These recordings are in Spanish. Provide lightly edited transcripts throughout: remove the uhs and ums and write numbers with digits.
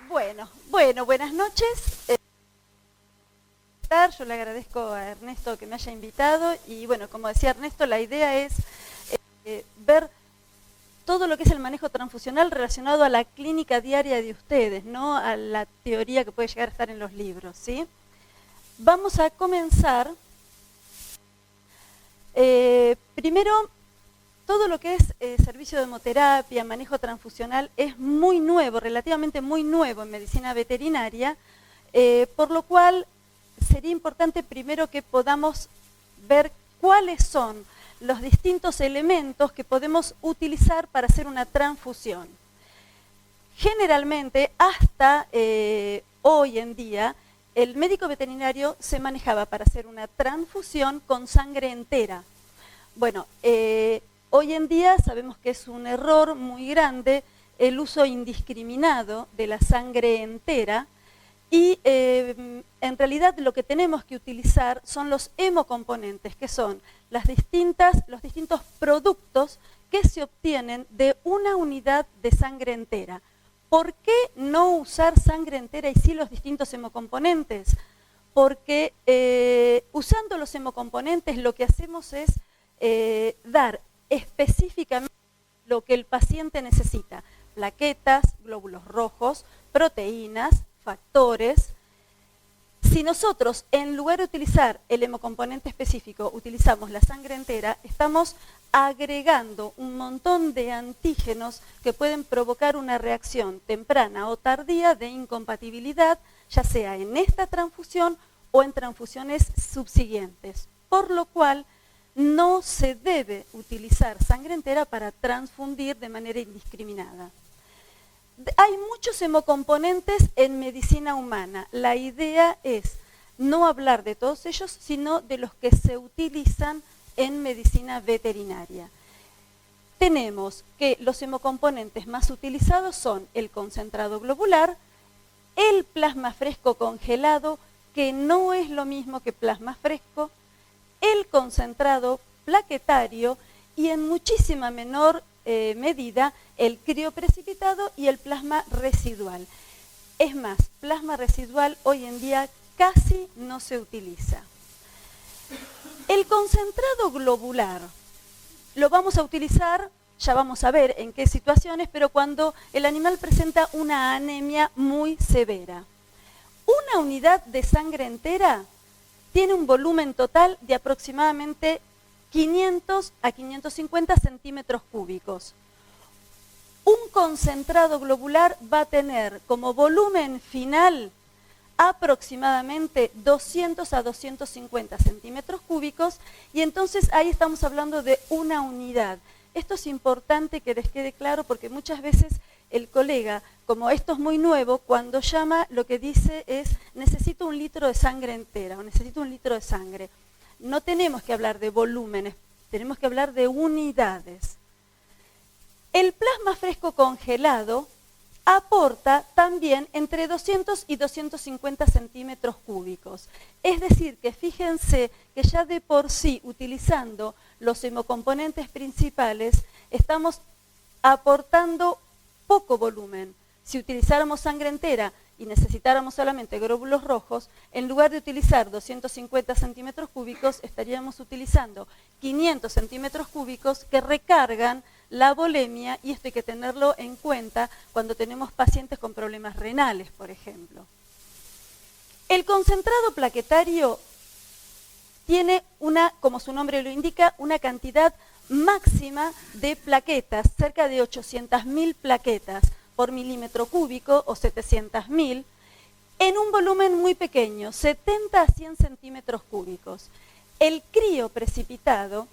Buenas noches. Yo le agradezco a Ernesto que me haya invitado y bueno, como decía Ernesto, la idea es ver todo lo que es el manejo transfusional relacionado a la clínica diaria de ustedes, no a la teoría que puede llegar a estar en los libros, ¿sí? Vamos a comenzar. Primero, todo lo que es servicio de hemoterapia, manejo transfusional, es muy nuevo, relativamente muy nuevo en medicina veterinaria, por lo cual sería importante primero que podamos ver cuáles son los distintos elementos que podemos utilizar para hacer una transfusión. Generalmente, hasta hoy en día, el médico veterinario se manejaba para hacer una transfusión con sangre entera. Bueno, hoy en día sabemos que es un error muy grande el uso indiscriminado de la sangre entera y en realidad lo que tenemos que utilizar son los hemocomponentes, que son los distintos productos que se obtienen de una unidad de sangre entera. ¿Por qué no usar sangre entera y sí los distintos hemocomponentes? Porque usando los hemocomponentes lo que hacemos es dar específicamente lo que el paciente necesita: plaquetas, glóbulos rojos, proteínas, factores. Si nosotros, en lugar de utilizar el hemocomponente específico, utilizamos la sangre entera, estamos agregando un montón de antígenos que pueden provocar una reacción temprana o tardía de incompatibilidad, ya sea en esta transfusión o en transfusiones subsiguientes. Por lo cual, no se debe utilizar sangre entera para transfundir de manera indiscriminada. Hay muchos hemocomponentes en medicina humana. La idea es no hablar de todos ellos, sino de los que se utilizan en medicina veterinaria. Tenemos que los hemocomponentes más utilizados son el concentrado globular, el plasma fresco congelado, que no es lo mismo que plasma fresco, el concentrado plaquetario y en muchísima menor medida el crioprecipitado y el plasma residual. Es más, plasma residual hoy en día casi no se utiliza. El concentrado globular lo vamos a utilizar, ya vamos a ver en qué situaciones, pero cuando el animal presenta una anemia muy severa. Una unidad de sangre entera tiene un volumen total de aproximadamente 500 a 550 centímetros cúbicos. Un concentrado globular va a tener como volumen final aproximadamente 200 a 250 centímetros cúbicos y entonces ahí estamos hablando de una unidad. Esto es importante que les quede claro porque muchas veces el colega, como esto es muy nuevo, cuando llama lo que dice es necesito 1 litro de sangre entera o necesito 1 litro de sangre. No tenemos que hablar de volúmenes, tenemos que hablar de unidades. El plasma fresco congelado aporta también entre 200 y 250 centímetros cúbicos. Es decir, que fíjense que ya de por sí, utilizando los hemocomponentes principales, estamos aportando poco volumen. Si utilizáramos sangre entera y necesitáramos solamente glóbulos rojos, en lugar de utilizar 250 centímetros cúbicos, estaríamos utilizando 500 centímetros cúbicos que recargan la volemia, y esto hay que tenerlo en cuenta cuando tenemos pacientes con problemas renales, por ejemplo. El concentrado plaquetario tiene como su nombre lo indica, una cantidad máxima de plaquetas, cerca de 800.000 plaquetas por milímetro cúbico o 700.000, en un volumen muy pequeño, 70 a 100 centímetros cúbicos. El crioprecipitado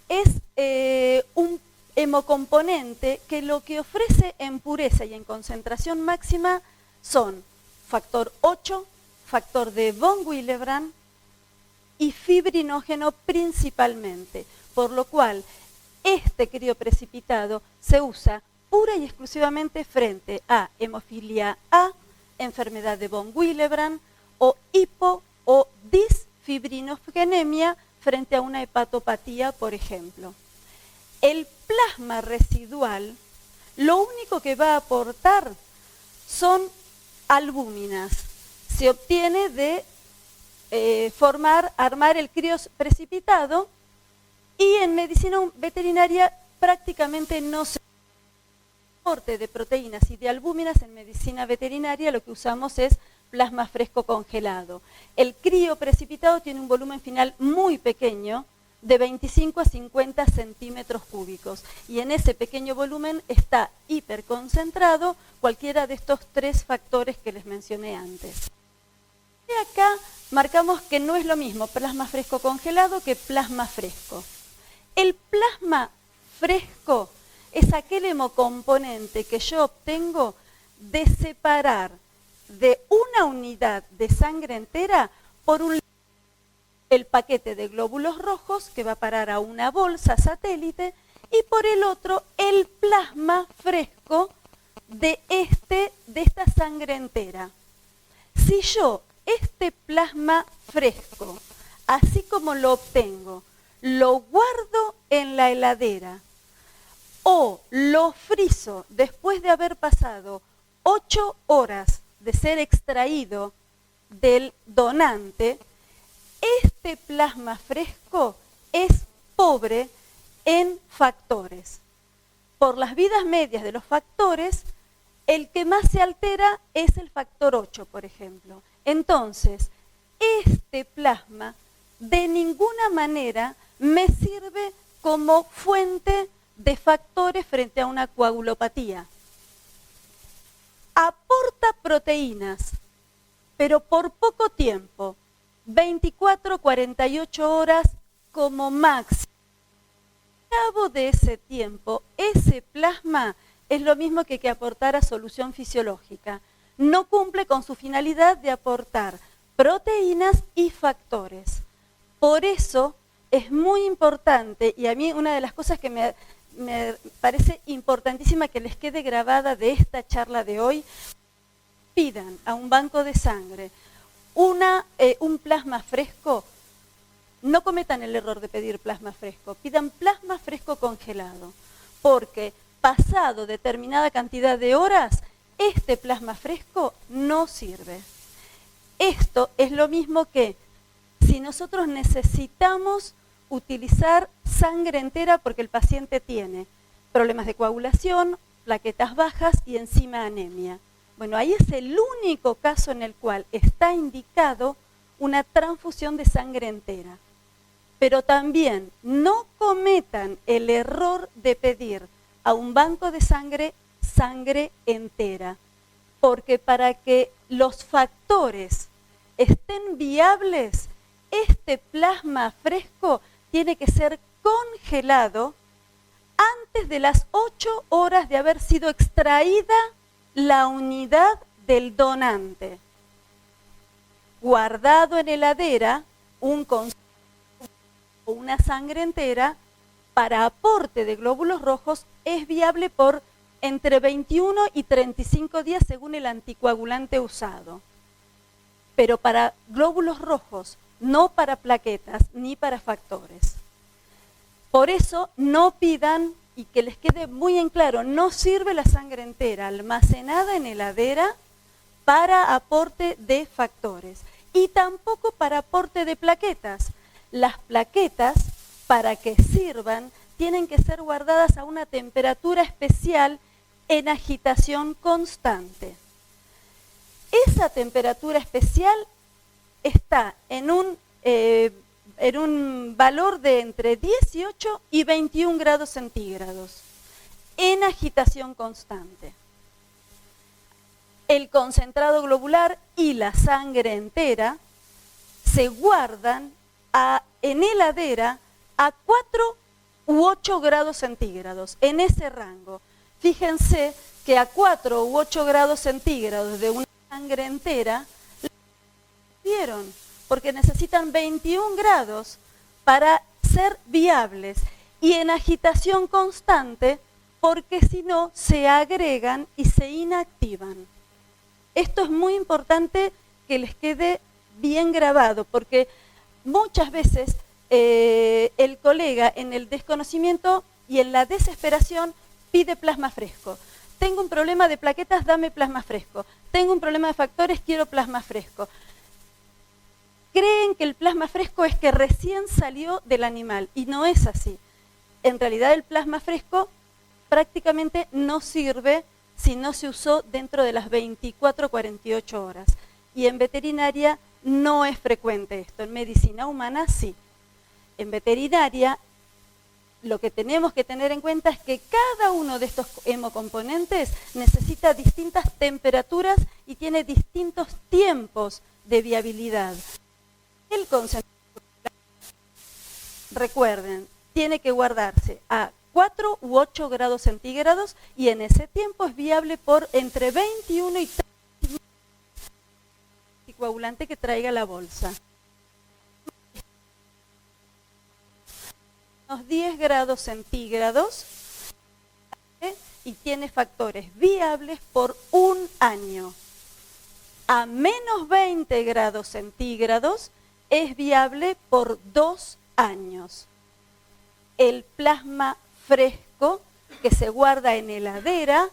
es un hemocomponente que lo que ofrece en pureza y en concentración máxima son factor 8, factor de von Willebrand y fibrinógeno principalmente, por lo cual este crioprecipitado se usa pura y exclusivamente frente a hemofilia A, enfermedad de von Willebrand o hipo o disfibrinogenemia frente a una hepatopatía, por ejemplo. El plasma residual lo único que va a aportar son albúminas. Se obtiene de armar el crioprecipitado, y en medicina veterinaria prácticamente no se aporte de proteínas y de albúminas. En medicina veterinaria lo que usamos es plasma fresco congelado. El crioprecipitado tiene un volumen final muy pequeño, de 25 a 50 centímetros cúbicos, y en ese pequeño volumen está hiperconcentrado cualquiera de estos 3 factores que les mencioné antes. Y acá marcamos que no es lo mismo plasma fresco congelado que plasma fresco. El plasma fresco es aquel hemocomponente que yo obtengo de separar de una unidad de sangre entera, por un lado el paquete de glóbulos rojos que va a parar a una bolsa satélite, y por el otro el plasma fresco de esta sangre entera. Si yo este plasma fresco, así como lo obtengo, lo guardo en la heladera o lo frizo después de haber pasado 8 horas de ser extraído del donante, este plasma fresco es pobre en factores. Por las vidas medias de los factores, el que más se altera es el factor 8, por ejemplo. Entonces, este plasma de ninguna manera me sirve como fuente de factores frente a una coagulopatía. Aporta proteínas, pero por poco tiempo, 24, 48 horas como máximo. Al cabo de ese tiempo, ese plasma es lo mismo que aportara solución fisiológica. No cumple con su finalidad de aportar proteínas y factores. Por eso es muy importante, y a mí una de las cosas que me parece importantísima que les quede grabada de esta charla de hoy: pidan a un banco de sangre un plasma fresco. No cometan el error de pedir plasma fresco, pidan plasma fresco congelado, porque pasado determinada cantidad de horas, este plasma fresco no sirve. Esto es lo mismo que si nosotros necesitamos utilizar sangre entera porque el paciente tiene problemas de coagulación, plaquetas bajas y encima anemia. Bueno, ahí es el único caso en el cual está indicado una transfusión de sangre entera. Pero también no cometan el error de pedir a un banco de sangre entera, porque para que los factores estén viables, este plasma fresco tiene que ser congelado antes de las 8 horas de haber sido extraída la unidad del donante. Guardado en heladera, una sangre entera para aporte de glóbulos rojos es viable por entre 21 y 35 días según el anticoagulante usado. Pero para glóbulos rojos, no para plaquetas ni para factores. Por eso no pidan, y que les quede muy en claro, no sirve la sangre entera almacenada en heladera para aporte de factores y tampoco para aporte de plaquetas. Las plaquetas, para que sirvan, tienen que ser guardadas a una temperatura especial en agitación constante. Esa temperatura especial está en un valor de entre 18 y 21 grados centígrados, en agitación constante. El concentrado globular y la sangre entera se guardan en heladera a 4 u 8 grados centígrados, en ese rango. Fíjense que a 4 u 8 grados centígrados de una sangre entera, vieron, porque necesitan 21 grados para ser viables y en agitación constante, porque si no se agregan y se inactivan. Esto es muy importante que les quede bien grabado, porque muchas veces el colega en el desconocimiento y en la desesperación pide plasma fresco. tengo un problema de plaquetas, dame plasma fresco. Tengo un problema de factores, quiero plasma fresco. Creen que el plasma fresco es que recién salió del animal, y no es así. En realidad el plasma fresco prácticamente no sirve si no se usó dentro de las 24 o 48 horas. Y en veterinaria no es frecuente esto, en medicina humana sí. En veterinaria lo que tenemos que tener en cuenta es que cada uno de estos hemocomponentes necesita distintas temperaturas y tiene distintos tiempos de viabilidad. El concentrado, recuerden, tiene que guardarse a 4 u 8 grados centígrados y en ese tiempo es viable por entre 21 y 30 coagulante que traiga la bolsa. Unos 10 grados centígrados y tiene factores viables por un año. A menos 20 grados centígrados es viable por 2 años. El plasma fresco que se guarda en heladera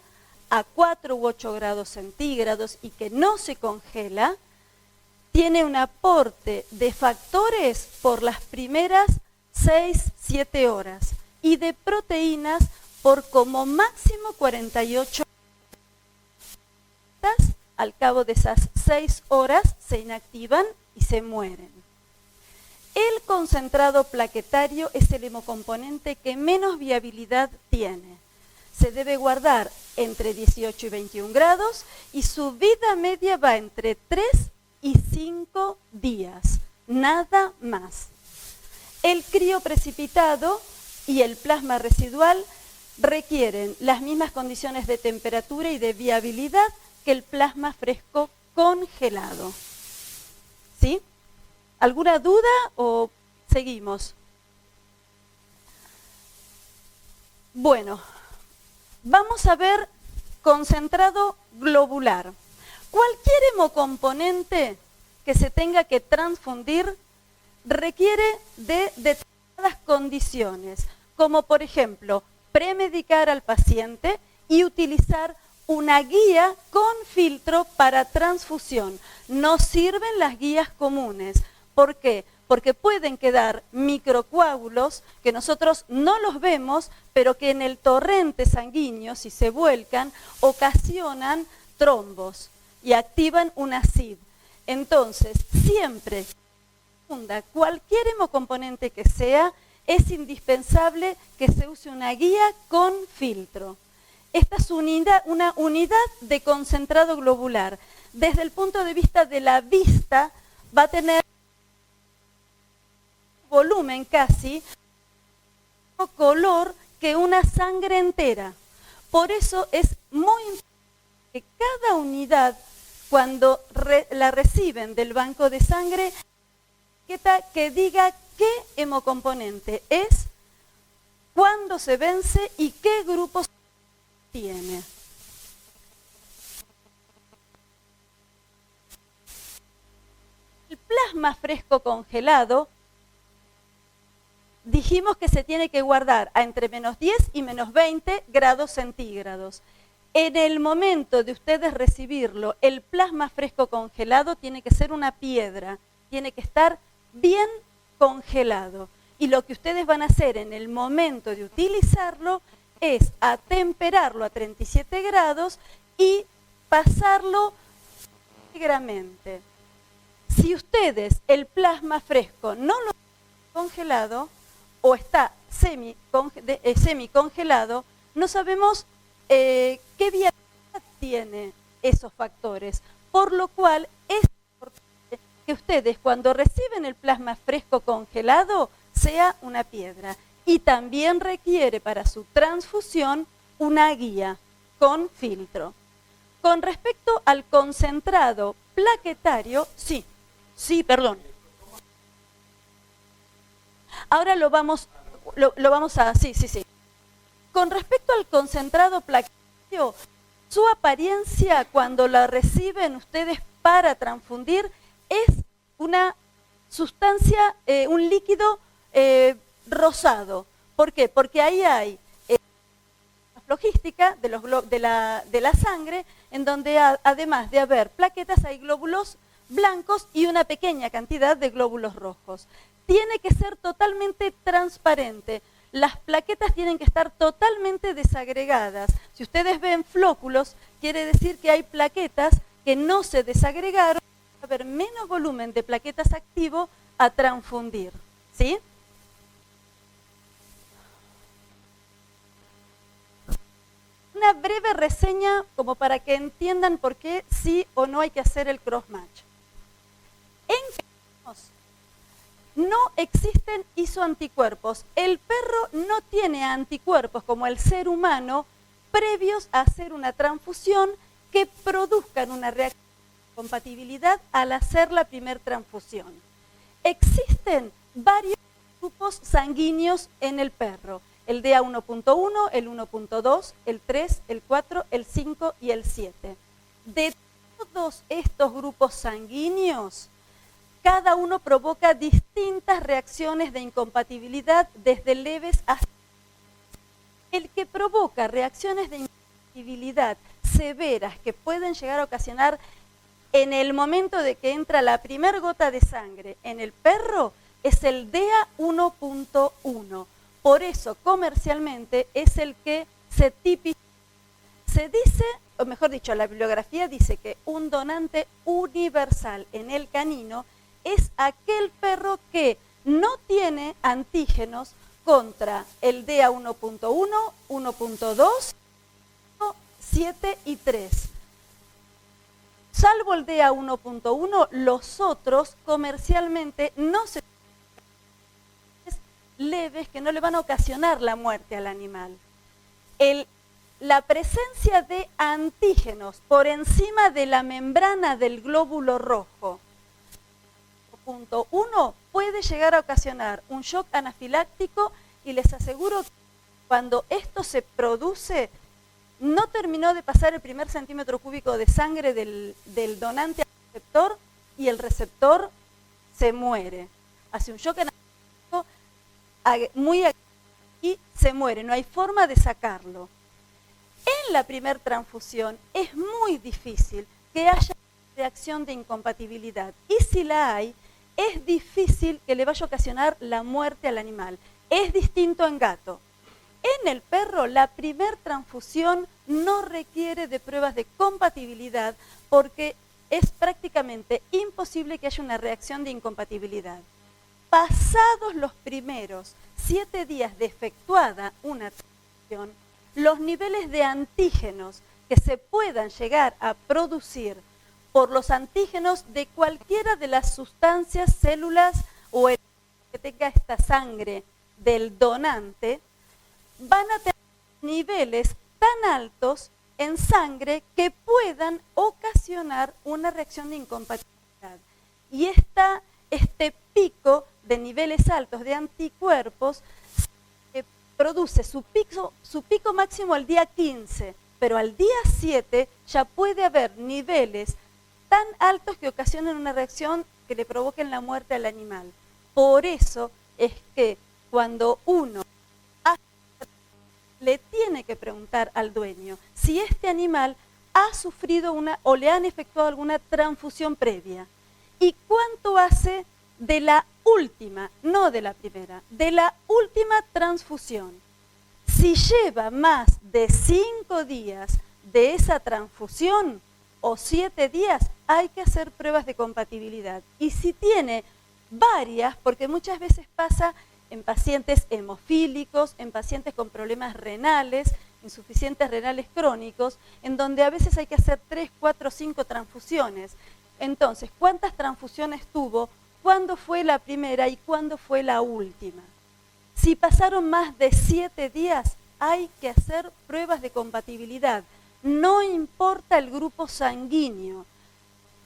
a 4 u 8 grados centígrados y que no se congela, tiene un aporte de factores por las primeras 6-7 horas y de proteínas por como máximo 48 horas. Al cabo de esas 6 horas se inactivan y se mueren. El concentrado plaquetario es el hemocomponente que menos viabilidad tiene. Se debe guardar entre 18 y 21 grados y su vida media va entre 3 y 5 días, nada más. El crioprecipitado y el plasma residual requieren las mismas condiciones de temperatura y de viabilidad que el plasma fresco congelado. ¿Sí? ¿Alguna duda o seguimos? Bueno, vamos a ver concentrado globular. Cualquier hemocomponente que se tenga que transfundir requiere de determinadas condiciones, como por ejemplo, premedicar al paciente y utilizar una guía con filtro para transfusión. No sirven las guías comunes. ¿Por qué? Porque pueden quedar microcoágulos que nosotros no los vemos, pero que en el torrente sanguíneo, si se vuelcan, ocasionan trombos y activan una SIB. Entonces, siempre, cualquier hemocomponente que sea, es indispensable que se use una guía con filtro. Esta es una unidad de concentrado globular. Desde el punto de vista de la vista, va a tener volumen casi, color que una sangre entera. Por eso es muy importante que cada unidad, cuando la reciben del banco de sangre, que diga qué hemocomponente es, cuándo se vence y qué grupos tiene. El plasma fresco congelado, dijimos que se tiene que guardar a entre menos 10 y menos 20 grados centígrados. En el momento de ustedes recibirlo, el plasma fresco congelado tiene que ser una piedra, tiene que estar bien congelado. Y lo que ustedes van a hacer en el momento de utilizarlo es atemperarlo a 37 grados y pasarlo íntegramente. Si ustedes el plasma fresco no lo tienen congelado o está semicongelado, no sabemos qué viabilidad tiene esos factores, por lo cual es importante que ustedes cuando reciben el plasma fresco congelado sea una piedra y también requiere para su transfusión una guía con filtro. Con respecto al concentrado plaquetario, sí, perdón. Ahora lo vamos a, sí. Con respecto al concentrado plaquetario, su apariencia cuando la reciben ustedes para transfundir es una sustancia, un líquido rosado. ¿Por qué? Porque ahí hay logística de la sangre, en donde además de haber plaquetas hay glóbulos blancos y una pequeña cantidad de glóbulos rojos. Tiene que ser totalmente transparente. Las plaquetas tienen que estar totalmente desagregadas. Si ustedes ven flóculos, quiere decir que hay plaquetas que no se desagregaron, va a haber menos volumen de plaquetas activo a transfundir, ¿sí? Una breve reseña como para que entiendan por qué sí o no hay que hacer el cross-match. En caninos no existen isoanticuerpos. El perro no tiene anticuerpos como el ser humano previos a hacer una transfusión que produzcan una reacción de compatibilidad al hacer la primera transfusión. Existen varios grupos sanguíneos en el perro. El DA 1.1, el 1.2, el 3, el 4, el 5 y el 7. De todos estos grupos sanguíneos, cada uno provoca distintas reacciones de incompatibilidad desde leves hasta... El que provoca reacciones de incompatibilidad severas que pueden llegar a ocasionar en el momento de que entra la primera gota de sangre en el perro es el DA 1.1. Por eso, comercialmente, es el que se tipifica. Se dice, o mejor dicho, la bibliografía dice que un donante universal en el canino es aquel perro que no tiene antígenos contra el DA 1.1, 1.2, 7 y 3. Salvo el DA 1.1, los otros comercialmente no se leves que no le van a ocasionar la muerte al animal. La presencia de antígenos por encima de la membrana del glóbulo rojo, punto 1, puede llegar a ocasionar un shock anafiláctico y les aseguro que cuando esto se produce, no terminó de pasar el primer centímetro cúbico de sangre del donante al receptor y el receptor se muere. Hace un shock anafiláctico muy y se muere, no hay forma de sacarlo. En la primera transfusión es muy difícil que haya reacción de incompatibilidad y si la hay, es difícil que le vaya a ocasionar la muerte al animal. Es distinto en gato. En el perro, la primera transfusión no requiere de pruebas de compatibilidad porque es prácticamente imposible que haya una reacción de incompatibilidad. Pasados los primeros 7 días de efectuada una transfusión, los niveles de antígenos que se puedan llegar a producir por los antígenos de cualquiera de las sustancias, células o el que tenga esta sangre del donante, van a tener niveles tan altos en sangre que puedan ocasionar una reacción de incompatibilidad. Y este pico de niveles altos de anticuerpos produce su pico máximo al día 15, pero al día 7 ya puede haber niveles tan altos que ocasionen una reacción que le provoquen la muerte al animal. Por eso es que cuando uno le tiene que preguntar al dueño si este animal ha sufrido o le han efectuado alguna transfusión previa. ¿Y cuánto hace de la última, no de la primera, de la última transfusión? Si lleva más de 5 días de esa transfusión o 7 días, hay que hacer pruebas de compatibilidad. Y si tiene varias, porque muchas veces pasa en pacientes hemofílicos, en pacientes con problemas renales, insuficientes renales crónicos, en donde a veces hay que hacer 3, 4, 5 transfusiones. Entonces, ¿cuántas transfusiones tuvo? ¿Cuándo fue la primera y cuándo fue la última? Si pasaron más de 7 días, hay que hacer pruebas de compatibilidad. No importa el grupo sanguíneo.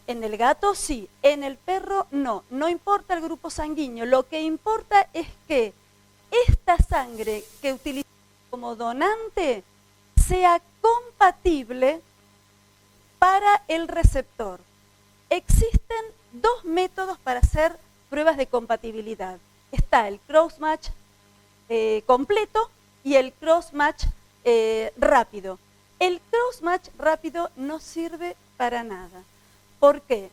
En el gato sí, en el perro no. No importa el grupo sanguíneo. Lo que importa es que esta sangre que utilizamos como donante sea compatible para el receptor. Existen 2 métodos para hacer pruebas de compatibilidad. Está el cross-match completo y el cross-match rápido. El cross-match rápido no sirve para nada. ¿Por qué?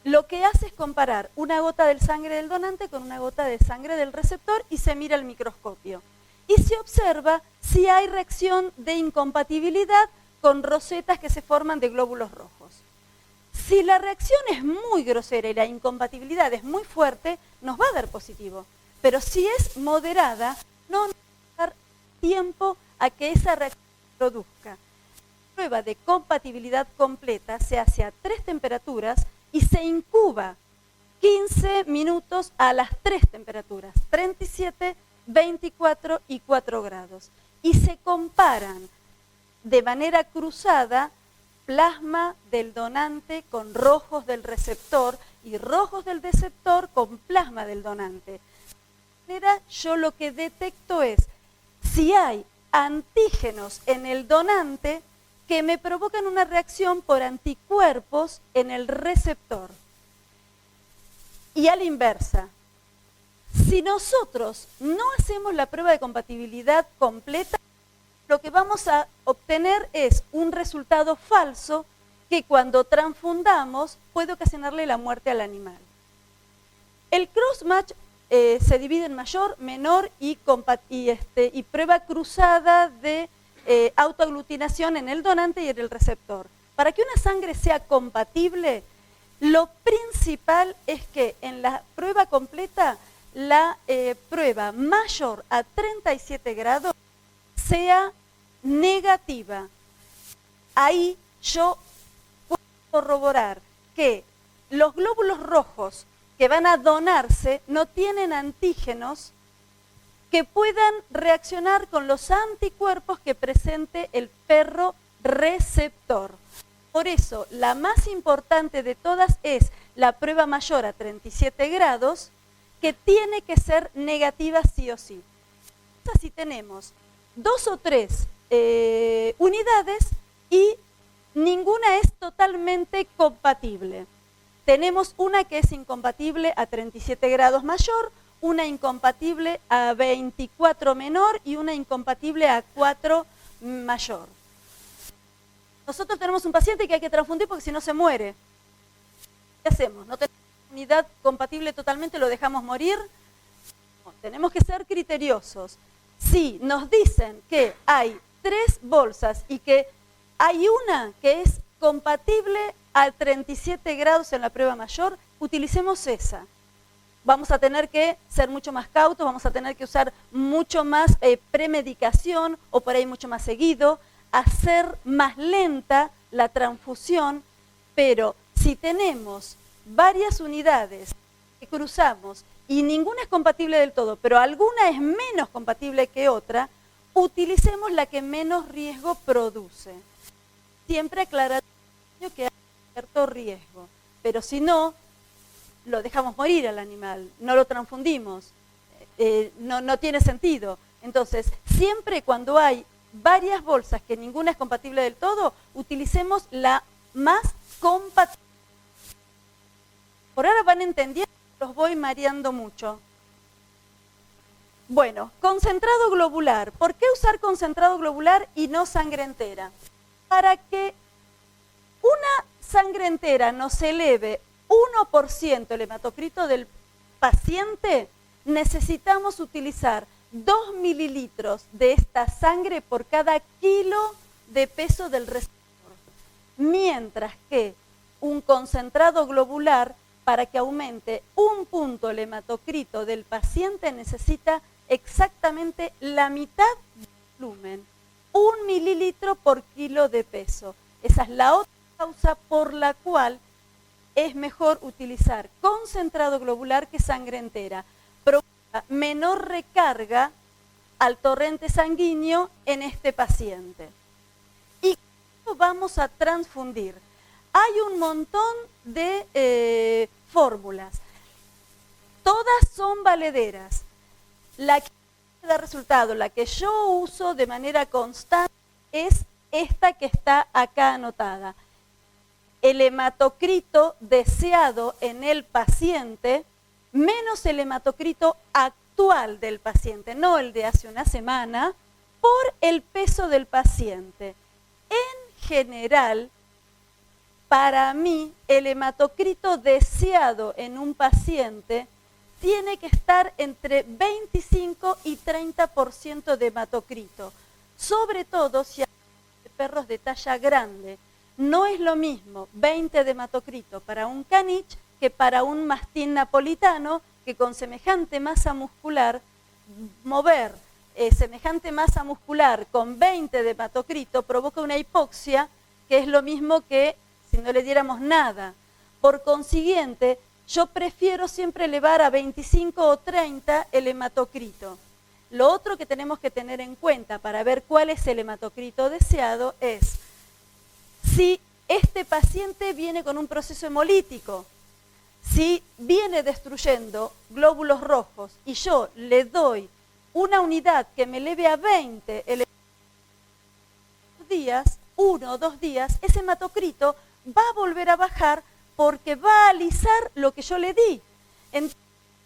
Lo que hace es comparar una gota de sangre del donante con una gota de sangre del receptor y se mira al microscopio. Y se observa si hay reacción de incompatibilidad con rosetas que se forman de glóbulos rojos. Si la reacción es muy grosera y la incompatibilidad es muy fuerte, nos va a dar positivo. Pero si es moderada, no nos va a dar tiempo a que esa reacción se produzca. La prueba de compatibilidad completa se hace a 3 temperaturas y se incuba 15 minutos a las 3 temperaturas, 37, 24 y 4 grados. Y se comparan de manera cruzada plasma del donante con rojos del receptor y rojos del receptor con plasma del donante. De manera, yo lo que detecto es si hay antígenos en el donante que me provocan una reacción por anticuerpos en el receptor. Y a la inversa, si nosotros no hacemos la prueba de compatibilidad completa, lo que vamos a obtener es un resultado falso que cuando transfundamos puede ocasionarle la muerte al animal. El cross-match se divide en mayor, menor y prueba cruzada de autoaglutinación en el donante y en el receptor. Para que una sangre sea compatible, lo principal es que en la prueba completa, la prueba mayor a 37 grados sea negativa. Ahí yo puedo corroborar que los glóbulos rojos que van a donarse no tienen antígenos que puedan reaccionar con los anticuerpos que presente el perro receptor. Por eso, la más importante de todas es la prueba mayor a 37 grados, que tiene que ser negativa sí o sí. Si tenemos 2 o 3 unidades y ninguna es totalmente compatible. Tenemos una que es incompatible a 37 grados mayor, una incompatible a 24 menor y una incompatible a 4 mayor. Nosotros tenemos un paciente que hay que transfundir porque si no se muere. ¿Qué hacemos? ¿No tenemos unidad compatible totalmente, lo dejamos morir? No, tenemos que ser criteriosos. Si nos dicen que hay 3 bolsas y que hay una que es compatible a 37 grados en la prueba mayor, utilicemos esa. Vamos a tener que ser mucho más cautos, vamos a tener que usar mucho más premedicación o por ahí mucho más seguido, hacer más lenta la transfusión, pero si tenemos varias unidades que cruzamos y ninguna es compatible del todo, pero alguna es menos compatible que otra, utilicemos la que menos riesgo produce. Siempre aclarar que hay cierto riesgo, pero si no, lo dejamos morir al animal, no lo transfundimos, no tiene sentido. Entonces, siempre cuando hay varias bolsas que ninguna es compatible del todo, utilicemos la más compatible. Por ahora van entendiendo, los voy mareando mucho. Bueno, concentrado globular. ¿Por qué usar concentrado globular y no sangre entera? Para que una sangre entera nos eleve 1% el hematocrito del paciente, necesitamos utilizar 2 mililitros de esta sangre por cada kilo de peso del receptor. Mientras que un concentrado globular, para que aumente 1 punto el hematocrito del paciente, necesita exactamente la mitad del volumen, 1 mililitro por kilo de peso. Esa es la otra causa por la cual es mejor utilizar concentrado globular que sangre entera. Provoca menor recarga al torrente sanguíneo en este paciente. ¿Y cómo vamos a transfundir? Hay un montón de fórmulas. Todas son valederas. La que da resultado, la que yo uso de manera constante, es esta que está acá anotada. El hematocrito deseado en el paciente menos el hematocrito actual del paciente, no el de hace una semana, por el peso del paciente. En general, para mí, el hematocrito deseado en un paciente tiene que estar entre 25 y 30% de hematocrito, sobre todo si hay perros de talla grande. No es lo mismo 20 de hematocrito para un caniche que para un mastín napolitano, que con semejante masa muscular, mover semejante masa muscular con 20 de hematocrito provoca una hipoxia, que es lo mismo que si no le diéramos nada. Por consiguiente, yo prefiero siempre elevar a 25 o 30 el hematocrito. Lo otro que tenemos que tener en cuenta para ver cuál es el hematocrito deseado es si este paciente viene con un proceso hemolítico, si viene destruyendo glóbulos rojos y yo le doy una unidad que me eleve a 20 el días, 1 o 2 días, ese hematocrito va a volver a bajar porque va a alisar lo que yo le di. Entonces,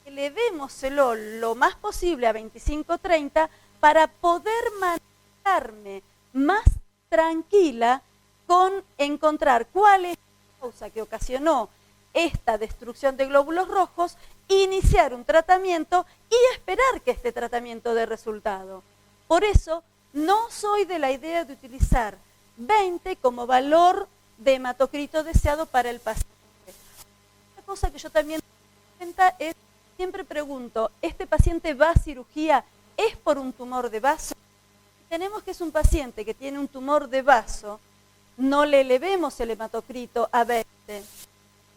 elevémoselo lo más posible a 25-30 para poder manejarme más tranquila con encontrar cuál es la causa que ocasionó esta destrucción de glóbulos rojos, iniciar un tratamiento y esperar que este tratamiento dé resultado. Por eso, no soy de la idea de utilizar 20 como valor de hematocrito deseado para el paciente. Otra cosa que yo también es, siempre pregunto, ¿este paciente va a cirugía? ¿Es por un tumor de vaso? Si tenemos que es un paciente que tiene un tumor de vaso, no le elevemos el hematocrito a 20.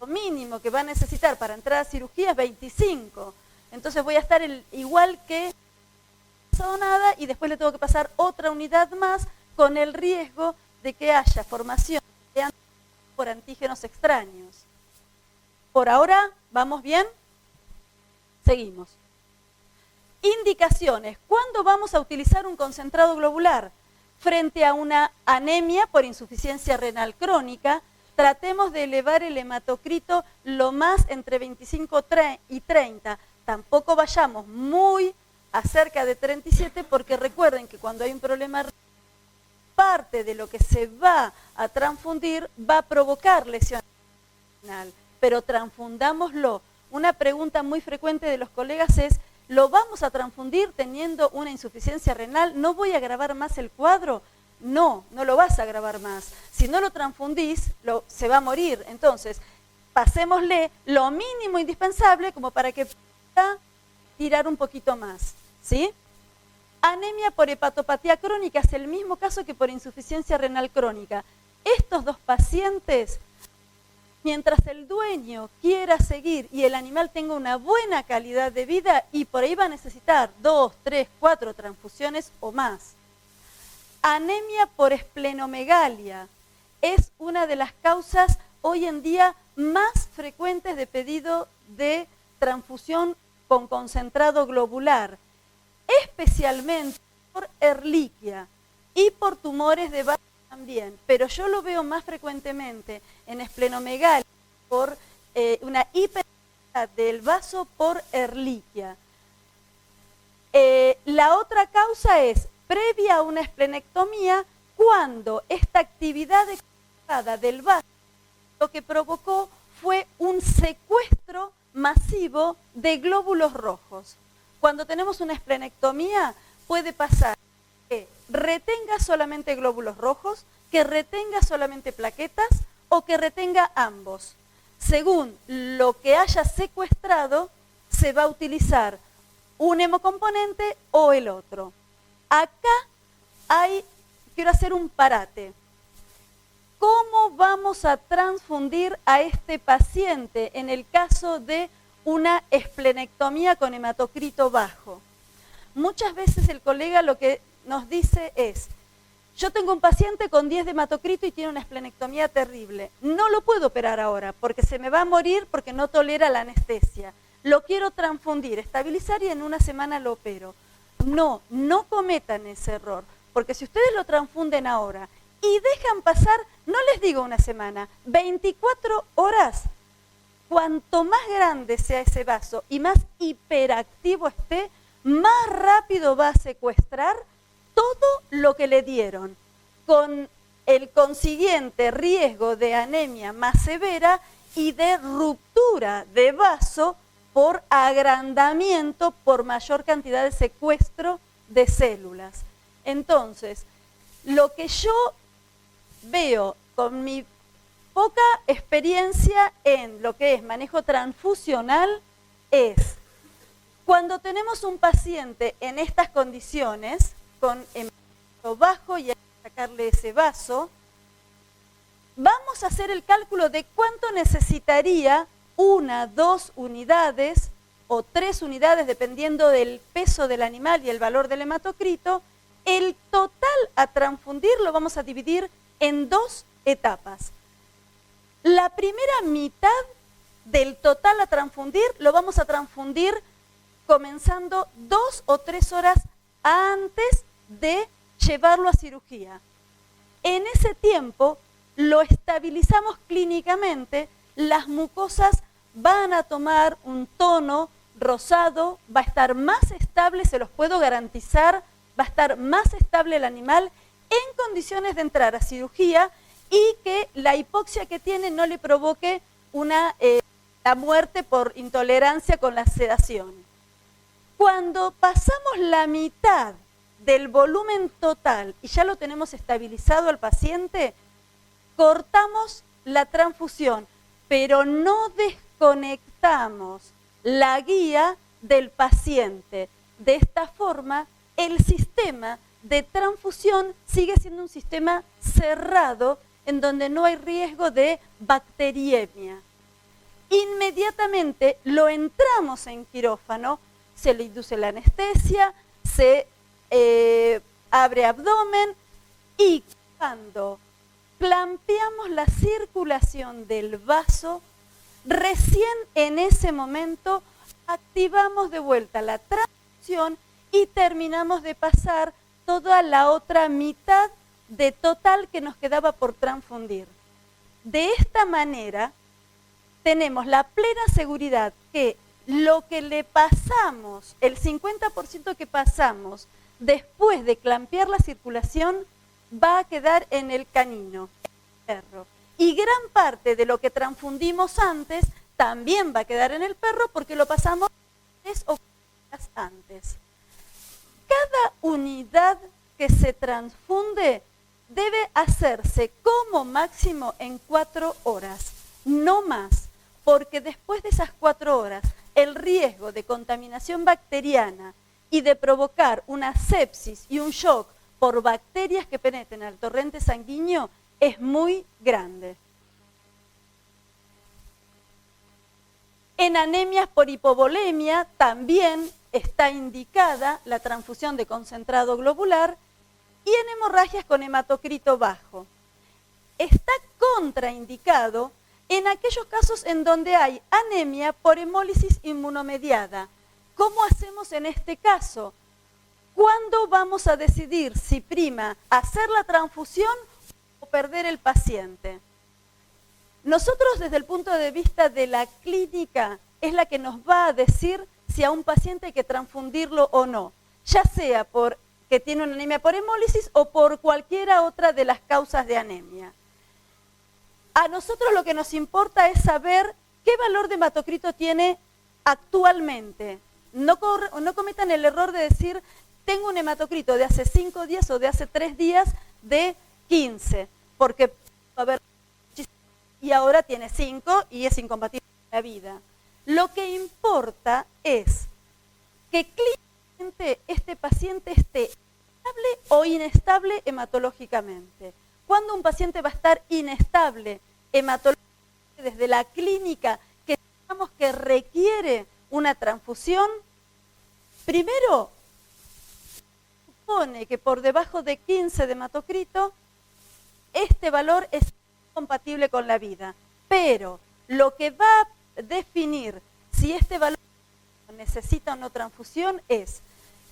Lo mínimo que va a necesitar para entrar a cirugía es 25. Entonces voy a estar igual que no ha pasado nada y después le tengo que pasar otra unidad más con el riesgo de que haya formación de antígenos por antígenos extraños. Por ahora, ¿vamos bien? Seguimos. Indicaciones. ¿Cuándo vamos a utilizar un concentrado globular? Frente a una anemia por insuficiencia renal crónica, tratemos de elevar el hematocrito lo más entre 25 y 30. Tampoco vayamos muy acerca de 37 porque recuerden que cuando hay un problema parte de lo que se va a transfundir va a provocar lesión renal, pero transfundámoslo. Una pregunta muy frecuente de los colegas es, ¿lo vamos a transfundir teniendo una insuficiencia renal? ¿No voy a agravar más el cuadro? No, no lo vas a agravar más. Si no lo transfundís, se va a morir. Entonces, pasémosle lo mínimo indispensable como para que pueda tirar un poquito más, ¿sí? Anemia por hepatopatía crónica es el mismo caso que por insuficiencia renal crónica. Estos dos pacientes, mientras el dueño quiera seguir y el animal tenga una buena calidad de vida, y por ahí va a necesitar 2, 3, 4 transfusiones o más. Anemia por esplenomegalia es una de las causas hoy en día más frecuentes de pedido de transfusión con concentrado globular, especialmente por Ehrlichia y por tumores de vaso también, pero yo lo veo más frecuentemente en esplenomegalia por una hiperactividad del vaso por Ehrlichia. La otra causa es previa a una esplenectomía, cuando esta actividad excesiva del vaso lo que provocó fue un secuestro masivo de glóbulos rojos. Cuando tenemos una esplenectomía puede pasar que retenga solamente glóbulos rojos, que retenga solamente plaquetas o que retenga ambos. Según lo que haya secuestrado, se va a utilizar un hemocomponente o el otro. Acá quiero hacer un parate. ¿Cómo vamos a transfundir a este paciente en el caso de una esplenectomía con hematocrito bajo? Muchas veces el colega lo que nos dice es, yo tengo un paciente con 10 de hematocrito y tiene una esplenectomía terrible. No lo puedo operar ahora porque se me va a morir porque no tolera la anestesia. Lo quiero transfundir, estabilizar y en una semana lo opero. No, no cometan ese error, porque si ustedes lo transfunden ahora y dejan pasar, no les digo una semana, 24 horas, cuanto más grande sea ese vaso y más hiperactivo esté, más rápido va a secuestrar todo lo que le dieron, con el consiguiente riesgo de anemia más severa y de ruptura de vaso por agrandamiento, por mayor cantidad de secuestro de células. Entonces, lo que yo veo con mi poca experiencia en lo que es manejo transfusional es, cuando tenemos un paciente en estas condiciones, con hematocrit bajo y hay que sacarle ese vaso, vamos a hacer el cálculo de cuánto necesitaría 1, 2 unidades o 3 unidades, dependiendo del peso del animal y el valor del hematocrito. El total a transfundir lo vamos a dividir en 2 etapas. La primera mitad del total a transfundir lo vamos a transfundir comenzando 2 o 3 horas antes de llevarlo a cirugía. En ese tiempo lo estabilizamos clínicamente, las mucosas van a tomar un tono rosado, va a estar más estable, se los puedo garantizar, va a estar más estable el animal en condiciones de entrar a cirugía y que la hipoxia que tiene no le provoque la muerte por intolerancia con la sedación. Cuando pasamos la mitad del volumen total y ya lo tenemos estabilizado al paciente, cortamos la transfusión, pero no desconectamos la guía del paciente. De esta forma, el sistema de transfusión sigue siendo un sistema cerrado en donde no hay riesgo de bacteriemia. Inmediatamente lo entramos en quirófano, se le induce la anestesia, se abre abdomen y cuando clampeamos la circulación del vaso, recién en ese momento activamos de vuelta la transfusión y terminamos de pasar toda la otra mitad de total que nos quedaba por transfundir. De esta manera tenemos la plena seguridad que lo que le pasamos, el 50% que pasamos después de clampear la circulación, va a quedar en el canino, en el perro. Y gran parte de lo que transfundimos antes también va a quedar en el perro porque lo pasamos 3 o 4 días antes. Cada unidad que se transfunde debe hacerse como máximo en 4 horas, no más, porque después de esas 4 horas, el riesgo de contaminación bacteriana y de provocar una sepsis y un shock por bacterias que penetren al torrente sanguíneo es muy grande. En anemias por hipovolemia también está indicada la transfusión de concentrado globular y en hemorragias con hematocrito bajo. Está contraindicado en aquellos casos en donde hay anemia por hemólisis inmunomediada. ¿Cómo hacemos en este caso? ¿Cuándo vamos a decidir si prima hacer la transfusión o perder el paciente? Nosotros desde el punto de vista de la clínica es la que nos va a decir si a un paciente hay que transfundirlo o no, ya sea porque tiene una anemia por hemólisis o por cualquiera otra de las causas de anemia. A nosotros lo que nos importa es saber qué valor de hematocrito tiene actualmente. No cometan el error de decir, tengo un hematocrito de hace 5 días o de hace 3 días de 15, porque a ver, y ahora tiene 5 y es incompatible con la vida. Lo que importa es que clínicamente este paciente esté estable o inestable hematológicamente. ¿Cuándo un paciente va a estar inestable hematológicamente desde la clínica que digamos que requiere una transfusión? Primero, supone que por debajo de 15 de hematocrito, este valor es compatible con la vida. Pero lo que va a definir si este valor necesita o no transfusión es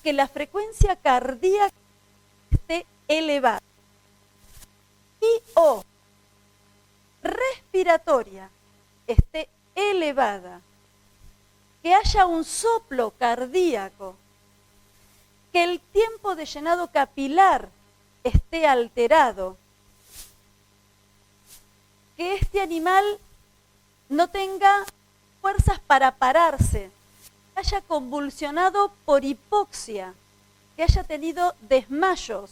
que la frecuencia cardíaca esté elevada y o respiratoria esté elevada, que haya un soplo cardíaco, que el tiempo de llenado capilar esté alterado, que este animal no tenga fuerzas para pararse, que haya convulsionado por hipoxia, que haya tenido desmayos,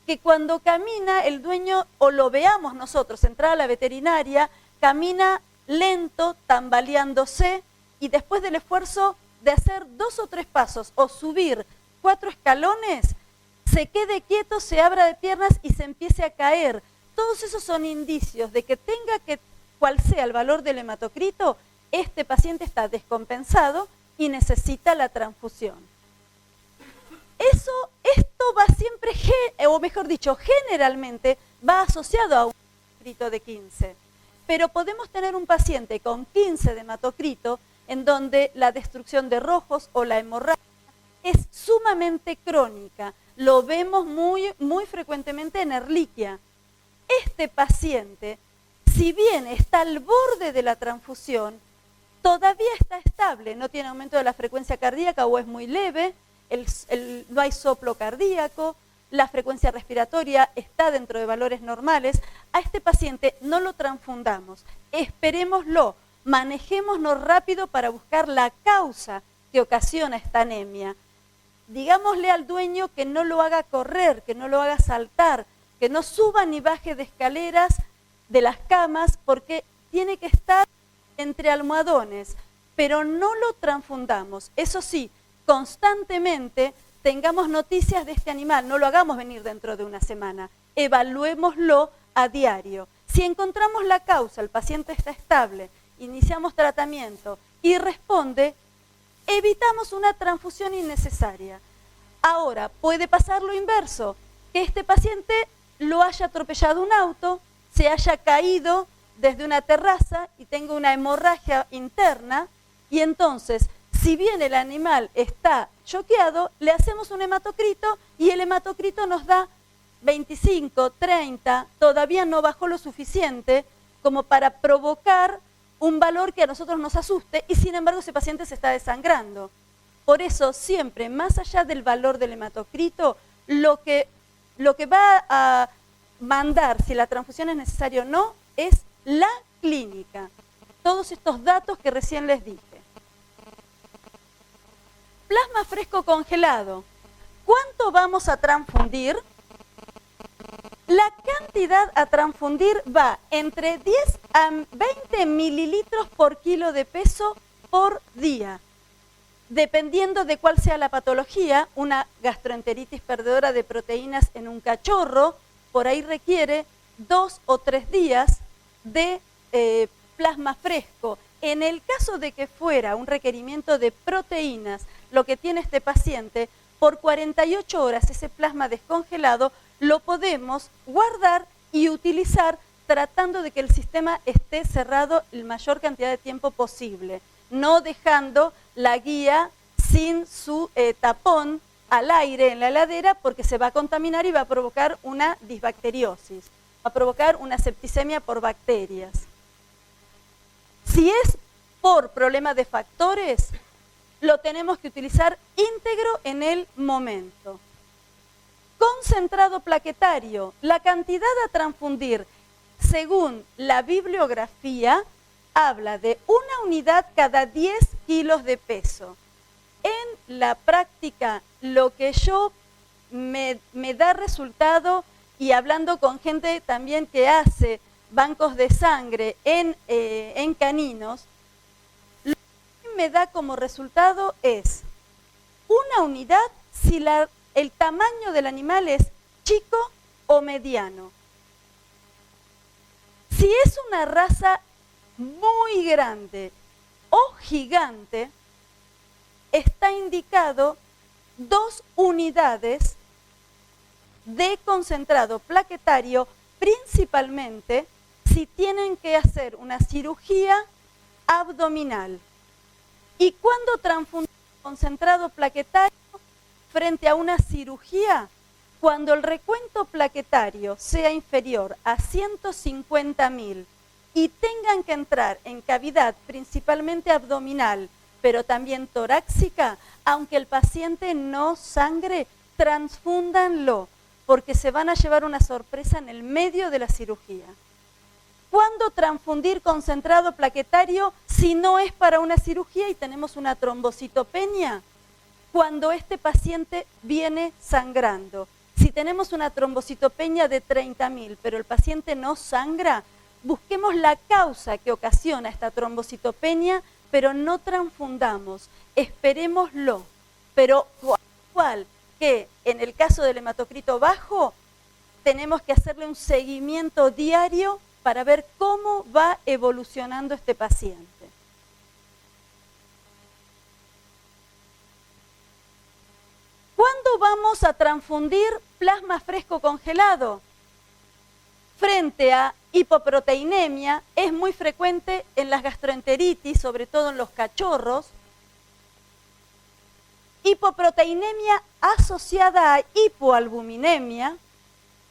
que cuando camina el dueño, o lo veamos nosotros entrar a la veterinaria, camina lento, tambaleándose, y después del esfuerzo de hacer 2 o 3 pasos o subir 4 escalones, se quede quieto, se abra de piernas y se empiece a caer. Todos esos son indicios de que tenga que, cual sea el valor del hematocrito, este paciente está descompensado y necesita la transfusión. Esto va siempre, o mejor dicho, generalmente va asociado a un hematocrito de 15. Pero podemos tener un paciente con 15 de hematocrito en donde la destrucción de rojos o la hemorragia es sumamente crónica. Lo vemos muy frecuentemente en Ehrlichia. Este paciente, si bien está al borde de la transfusión, todavía está estable, no tiene aumento de la frecuencia cardíaca o es muy leve, no hay soplo cardíaco, la frecuencia respiratoria está dentro de valores normales. A este paciente no lo transfundamos, esperémoslo, manejémonos rápido para buscar la causa que ocasiona esta anemia. Digámosle al dueño que no lo haga correr, que no lo haga saltar, que no suba ni baje de escaleras de las camas, porque tiene que estar entre almohadones, pero no lo transfundamos. Eso sí, constantemente tengamos noticias de este animal, no lo hagamos venir dentro de una semana, evaluémoslo a diario. Si encontramos la causa, el paciente está estable, iniciamos tratamiento y responde, evitamos una transfusión innecesaria. Ahora, puede pasar lo inverso, que este paciente lo haya atropellado un auto, se haya caído desde una terraza y tenga una hemorragia interna, y entonces, si bien el animal está choqueado, le hacemos un hematocrito y el hematocrito nos da 25, 30, todavía no bajó lo suficiente como para provocar un valor que a nosotros nos asuste, y sin embargo ese paciente se está desangrando. Por eso siempre, más allá del valor del hematocrito, lo que va a mandar si la transfusión es necesaria o no es la clínica. Todos estos datos que recién les dije. Plasma fresco congelado. ¿Cuánto vamos a transfundir? La cantidad a transfundir va entre 10 a 20 mililitros por kilo de peso por día. Dependiendo de cuál sea la patología, una gastroenteritis perdedora de proteínas en un cachorro, por ahí requiere 2 o 3 días de plasma fresco. En el caso de que fuera un requerimiento de proteínas, lo que tiene este paciente, por 48 horas ese plasma descongelado lo podemos guardar y utilizar tratando de que el sistema esté cerrado la mayor cantidad de tiempo posible, no dejando la guía sin su tapón al aire en la heladera, porque se va a contaminar y va a provocar una disbacteriosis, va a provocar una septicemia por bacterias. Si es por problema de factores, lo tenemos que utilizar íntegro en el momento. Concentrado plaquetario, la cantidad a transfundir, según la bibliografía, habla de 1 unidad cada 10 kilos de peso. En la práctica, lo que yo me da resultado, y hablando con gente también que hace bancos de sangre en caninos, lo que me da como resultado es 1 unidad si el tamaño del animal es chico o mediano. Si es una raza muy grande o gigante, está indicado 2 unidades de concentrado plaquetario, principalmente si tienen que hacer una cirugía abdominal. ¿Y cuándo transfundir concentrado plaquetario frente a una cirugía? Cuando el recuento plaquetario sea inferior a 150.000 y tengan que entrar en cavidad principalmente abdominal pero también torácica, aunque el paciente no sangre, transfúndanlo, porque se van a llevar una sorpresa en el medio de la cirugía. ¿Cuándo transfundir concentrado plaquetario si no es para una cirugía y tenemos una trombocitopenia? Cuando este paciente viene sangrando. Si tenemos una trombocitopenia de 30.000, pero el paciente no sangra, busquemos la causa que ocasiona esta trombocitopenia, pero no transfundamos, esperémoslo. Pero igual que en el caso del hematocrito bajo, tenemos que hacerle un seguimiento diario para ver cómo va evolucionando este paciente. ¿Cuándo vamos a transfundir plasma fresco congelado? Frente a hipoproteinemia, es muy frecuente en las gastroenteritis, sobre todo en los cachorros. Hipoproteinemia asociada a hipoalbuminemia,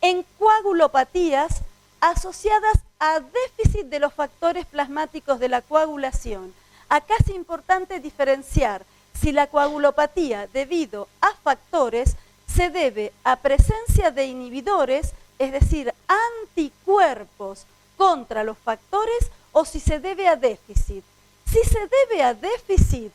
en coagulopatías asociadas a déficit de los factores plasmáticos de la coagulación. Acá es importante diferenciar si la coagulopatía debido a factores se debe a presencia de inhibidores, es decir, anticuerpos contra los factores, o si se debe a déficit. Si se debe a déficit,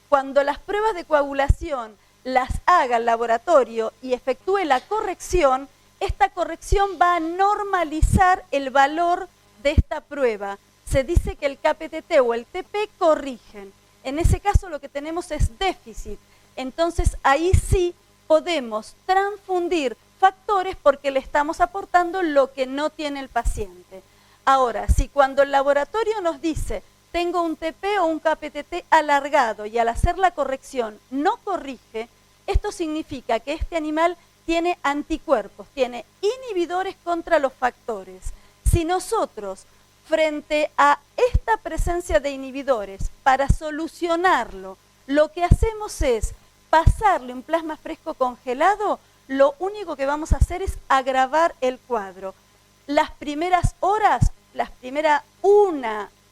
cuando las pruebas de coagulación las haga el laboratorio y efectúe la corrección, esta corrección va a normalizar el valor de esta prueba. Se dice que el KPTT o el TP corrigen. En ese caso lo que tenemos es déficit. Entonces ahí sí podemos transfundir factores porque le estamos aportando lo que no tiene el paciente. Ahora, si cuando el laboratorio nos dice tengo un TP o un KPTT alargado y al hacer la corrección no corrige, esto significa que este animal tiene anticuerpos, tiene inhibidores contra los factores. Si nosotros, frente a esta presencia de inhibidores, para solucionarlo, lo que hacemos es pasarle un plasma fresco congelado, lo único que vamos a hacer es agravar el cuadro. Las primeras horas,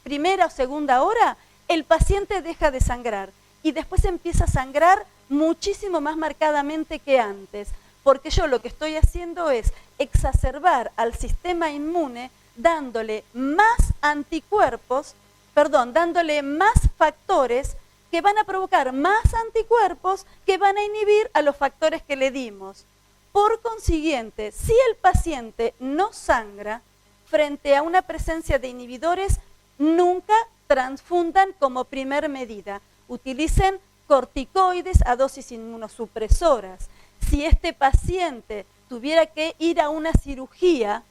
primera o segunda hora, el paciente deja de sangrar y después empieza a sangrar muchísimo más marcadamente que antes, porque yo lo que estoy haciendo es exacerbar al sistema inmune dándole más anticuerpos, dándole más factores que van a provocar más anticuerpos que van a inhibir a los factores que le dimos. Por consiguiente, si el paciente no sangra, frente a una presencia de inhibidores, nunca transfundan como primer medida. Utilicen corticoides a dosis inmunosupresoras. Si este paciente tuviera que ir a una cirugía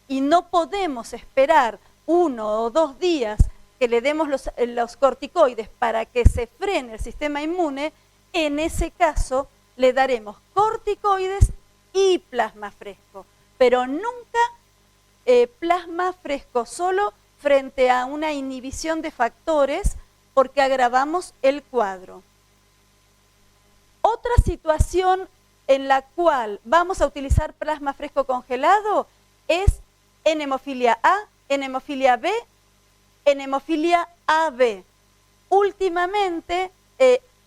y no podemos esperar 1 o 2 días que le demos los corticoides para que se frene el sistema inmune, en ese caso le daremos corticoides y plasma fresco, pero nunca plasma fresco solo frente a una inhibición de factores porque agravamos el cuadro. Otra situación en la cual vamos a utilizar plasma fresco congelado es en hemofilia A, en hemofilia B, en hemofilia AB. Últimamente,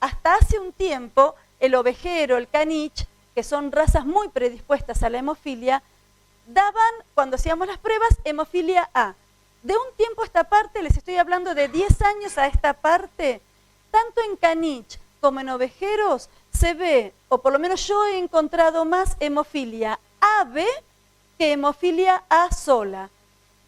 hasta hace un tiempo, el ovejero, el caniche, que son razas muy predispuestas a la hemofilia, daban, cuando hacíamos las pruebas, hemofilia A. De un tiempo a esta parte, les estoy hablando de 10 años a esta parte, tanto en caniche como en ovejeros, se ve, o por lo menos yo he encontrado más hemofilia AB que hemofilia A sola.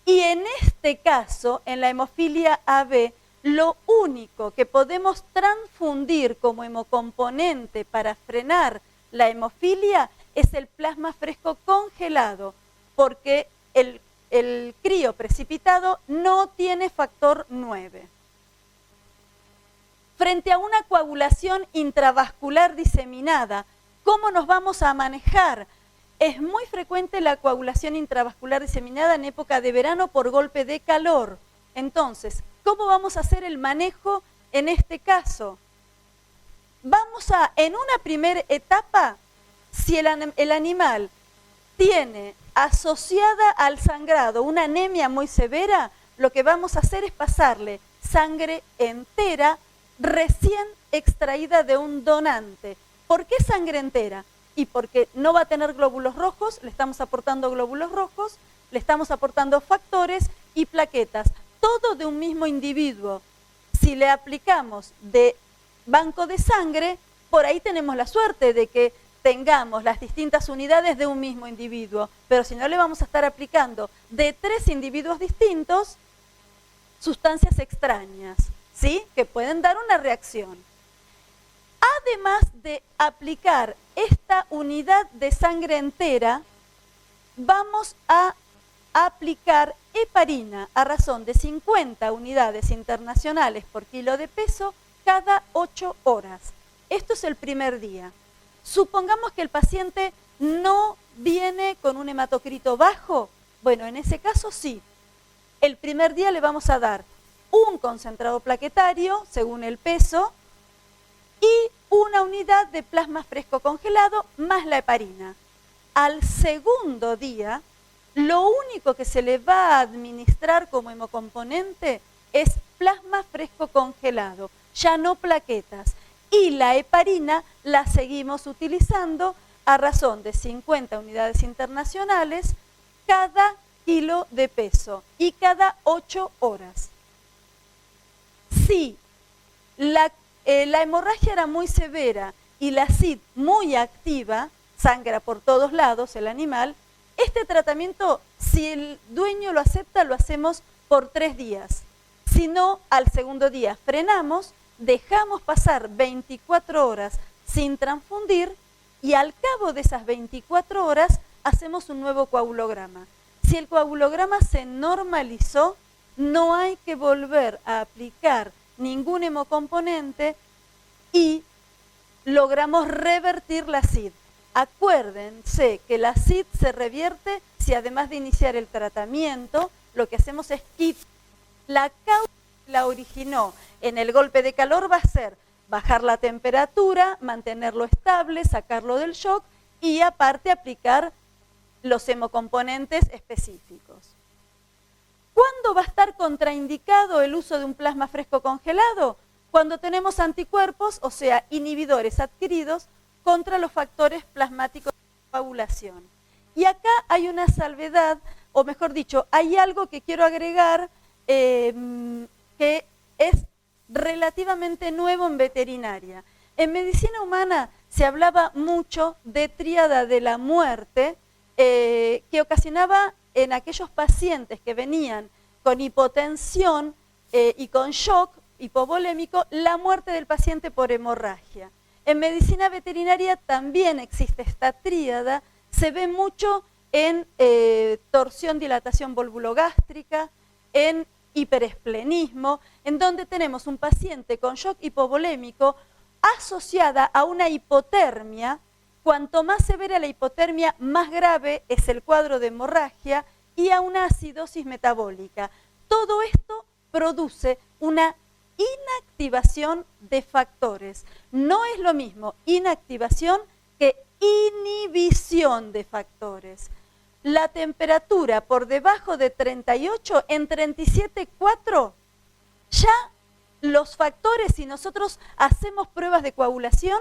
Y en este caso, en la hemofilia AB, lo único que podemos transfundir como hemocomponente para frenar la hemofilia es el plasma fresco congelado, porque el crío precipitado no tiene factor 9. Frente a una coagulación intravascular diseminada, ¿cómo nos vamos a manejar? Es muy frecuente la coagulación intravascular diseminada en época de verano por golpe de calor. Entonces, ¿cómo vamos a hacer el manejo en este caso? Vamos a, en una primera etapa, si el animal tiene asociada al sangrado una anemia muy severa, lo que vamos a hacer es pasarle sangre entera recién extraída de un donante. ¿Por qué sangre entera? Y porque no va a tener glóbulos rojos, le estamos aportando glóbulos rojos, le estamos aportando factores y plaquetas, todo de un mismo individuo. Si le aplicamos de banco de sangre, por ahí tenemos la suerte de que tengamos las distintas unidades de un mismo individuo, pero si no le vamos a estar aplicando de 3 individuos distintos, sustancias extrañas, ¿sí? Que pueden dar una reacción. Además de aplicar esta unidad de sangre entera, vamos a aplicar heparina a razón de 50 unidades internacionales por kilo de peso cada 8 horas. Esto es el primer día. Supongamos que el paciente no viene con un hematocrito bajo. Bueno, en ese caso sí. El primer día le vamos a dar un concentrado plaquetario según el peso y una unidad de plasma fresco congelado más la heparina. Al segundo día, lo único que se le va a administrar como hemocomponente es plasma fresco congelado, ya no plaquetas. Y la heparina la seguimos utilizando a razón de 50 unidades internacionales cada kilo de peso y cada 8 horas. Si la hemorragia era muy severa y la SID muy activa, sangra por todos lados el animal, este tratamiento, si el dueño lo acepta, lo hacemos por 3 días. Si no, al segundo día frenamos, dejamos pasar 24 horas sin transfundir y al cabo de esas 24 horas hacemos un nuevo coagulograma. Si el coagulograma se normalizó, no hay que volver a aplicar ningún hemocomponente y logramos revertir la SID. Acuérdense que la SID se revierte si además de iniciar el tratamiento, lo que hacemos es quitar la causa que la originó en el golpe de calor va a ser bajar la temperatura, mantenerlo estable, sacarlo del shock y aparte aplicar los hemocomponentes específicos. ¿Cuándo va a estar contraindicado el uso de un plasma fresco congelado? Cuando tenemos anticuerpos, o sea, inhibidores adquiridos contra los factores plasmáticos de coagulación. Y acá hay una salvedad, o mejor dicho, hay algo que quiero agregar que es relativamente nuevo en veterinaria. En medicina humana se hablaba mucho de tríada de la muerte que ocasionaba en aquellos pacientes que venían con hipotensión y con shock hipovolémico la muerte del paciente por hemorragia. En medicina veterinaria también existe esta tríada, se ve mucho en torsión, dilatación volvulogástrica, en hiperesplenismo, en donde tenemos un paciente con shock hipovolémico asociada a una hipotermia. Cuanto más severa la hipotermia, más grave es el cuadro de hemorragia y a una acidosis metabólica. Todo esto produce una inactivación de factores. No es lo mismo inactivación que inhibición de factores. La temperatura por debajo de 38, en 37,4, ya los factores, si nosotros hacemos pruebas de coagulación,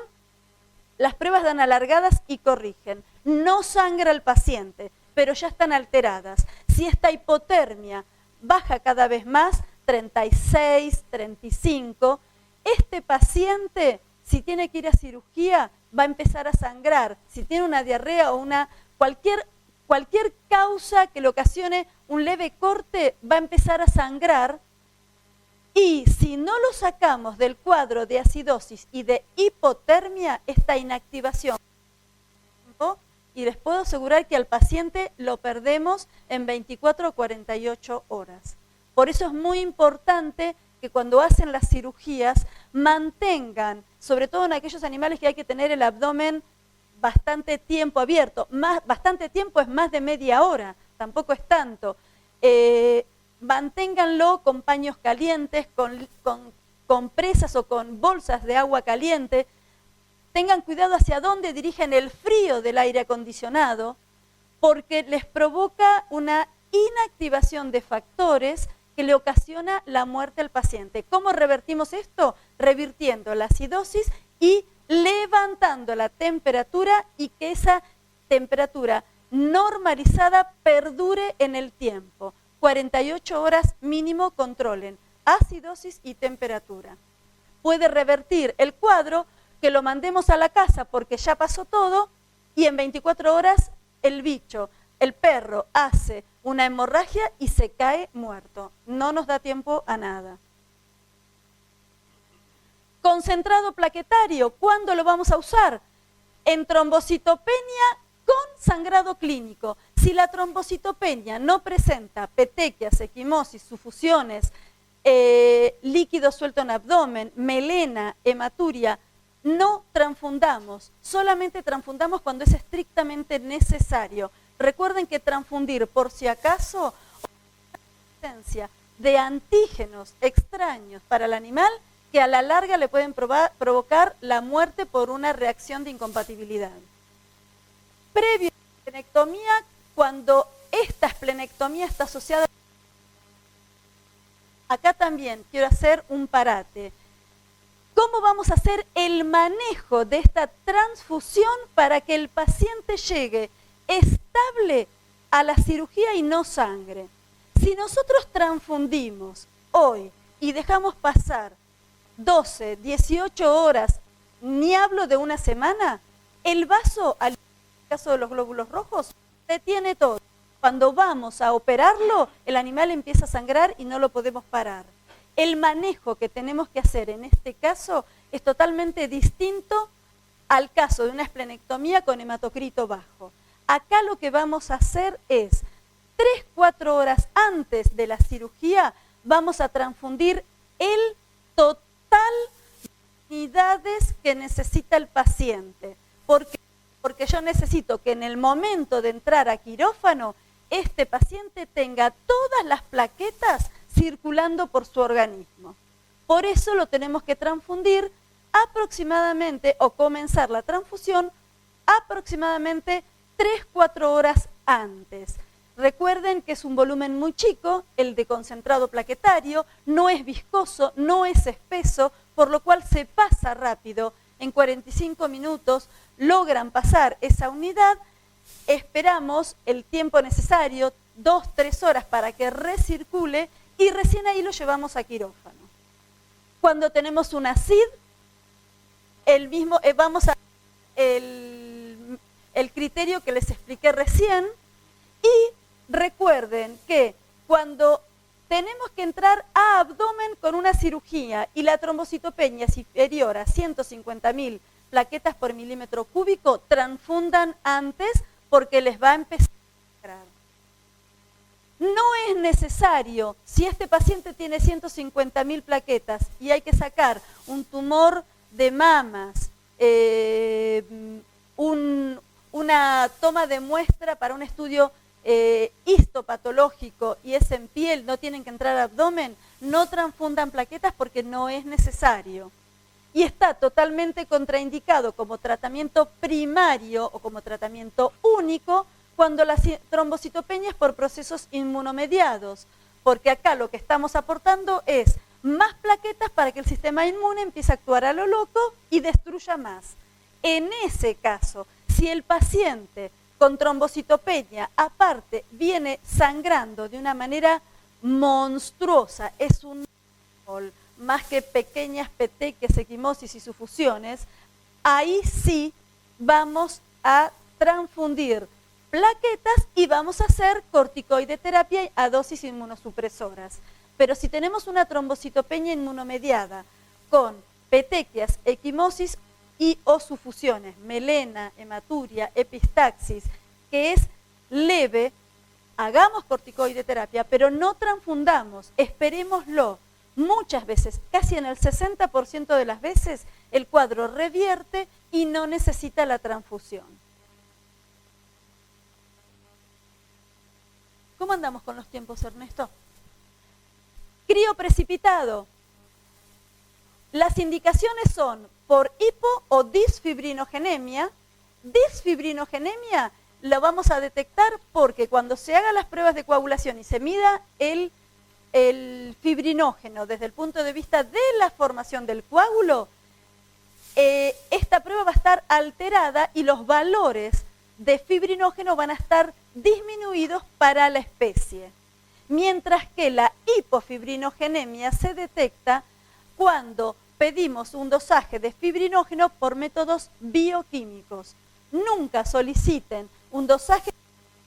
las pruebas dan alargadas y corrigen. No sangra el paciente, pero ya están alteradas. Si esta hipotermia baja cada vez más, 36, 35, este paciente, si tiene que ir a cirugía, va a empezar a sangrar. Si tiene una diarrea o cualquier causa que le ocasione un leve corte, va a empezar a sangrar. Y si no lo sacamos del cuadro de acidosis y de hipotermia, esta inactivación, y les puedo asegurar que al paciente lo perdemos en 24 o 48 horas. Por eso es muy importante que cuando hacen las cirugías mantengan, sobre todo en aquellos animales que hay que tener el abdomen bastante tiempo abierto. Bastante tiempo es más de media hora, tampoco es tanto. Manténganlo con paños calientes, con compresas o con bolsas de agua caliente. Tengan cuidado hacia dónde dirigen el frío del aire acondicionado, porque les provoca una inactivación de factores que le ocasiona la muerte al paciente. ¿Cómo revertimos esto? revirtiendo la acidosis y levantando la temperatura y que esa temperatura normalizada perdure en el tiempo. 48 horas mínimo controlen acidosis y temperatura. Puede revertir el cuadro, que lo mandemos a la casa porque ya pasó todo y en 24 horas el bicho, el perro, hace una hemorragia y se cae muerto. No nos da tiempo a nada. Concentrado plaquetario, ¿cuándo lo vamos a usar? En trombocitopenia con sangrado clínico. Si la trombocitopenia no presenta petequias, equimosis, sufusiones, líquido suelto en abdomen, melena, hematuria, no transfundamos, solamente transfundamos cuando es estrictamente necesario. Recuerden que transfundir por si acaso presencia de antígenos extraños para el animal que a la larga le pueden provocar la muerte por una reacción de incompatibilidad. Previo a la esplenectomía, cuando esta esplenectomía está asociada, acá también quiero hacer un parate. ¿Cómo vamos a hacer el manejo de esta transfusión para que el paciente llegue estable a la cirugía y no sangre? Si nosotros transfundimos hoy y dejamos pasar 12, 18 horas, ni hablo de una semana, el vaso, al caso de los glóbulos rojos, detiene todo. Cuando vamos a operarlo, el animal empieza a sangrar y no lo podemos parar. El manejo que tenemos que hacer en este caso es totalmente distinto al caso de una esplenectomía con hematocrito bajo. Acá lo que vamos a hacer es 3-4 horas antes de la cirugía vamos a transfundir el total de unidades que necesita el paciente. ¿Por qué? Porque yo necesito que en el momento de entrar a quirófano este paciente tenga todas las plaquetas circulando por su organismo. Por eso lo tenemos que transfundir aproximadamente o comenzar la transfusión aproximadamente 3-4 horas antes. Recuerden que es un volumen muy chico, el de concentrado plaquetario, no es viscoso, no es espeso, por lo cual se pasa rápido. En 45 minutos logran pasar esa unidad, esperamos el tiempo necesario, 2-3 horas para que recircule y recién ahí lo llevamos a quirófano. Cuando tenemos una CID, vamos a el criterio que les expliqué recién y recuerden que cuando tenemos que entrar a abdomen con una cirugía y la trombocitopenia es inferior a 150.000 plaquetas por milímetro cúbico, transfundan antes porque les va a empezar a sangrar. No es necesario, si este paciente tiene 150.000 plaquetas y hay que sacar un tumor de mamas, una toma de muestra para un estudio histopatológico y es en piel, no tienen que entrar a abdomen, no transfundan plaquetas porque no es necesario. Y está totalmente contraindicado como tratamiento primario o como tratamiento único cuando la trombocitopenia es por procesos inmunomediados, porque acá lo que estamos aportando es más plaquetas para que el sistema inmune empiece a actuar a lo loco y destruya más. En ese caso, si el paciente con trombocitopenia, aparte, viene sangrando de una manera monstruosa, es un más que pequeñas petequias, equimosis y sufusiones, ahí sí vamos a transfundir plaquetas y vamos a hacer corticoideterapia a dosis inmunosupresoras. Pero si tenemos una trombocitopenia inmunomediada con petequias, equimosis y o sufusiones, melena, hematuria, epistaxis, que es leve, hagamos corticoideterapia, pero no transfundamos, esperémoslo. Muchas veces, casi en el 60% de las veces, el cuadro revierte y no necesita la transfusión. ¿Cómo andamos con los tiempos, Ernesto? Crío precipitado. Las indicaciones son por hipo o disfibrinogenemia. Disfibrinogenemia la vamos a detectar porque cuando se hagan las pruebas de coagulación y se mida el fibrinógeno desde el punto de vista de la formación del coágulo, esta prueba va a estar alterada y los valores de fibrinógeno van a estar disminuidos para la especie. Mientras que la hipofibrinogenemia se detecta cuando pedimos un dosaje de fibrinógeno por métodos bioquímicos. Nunca soliciten un dosaje de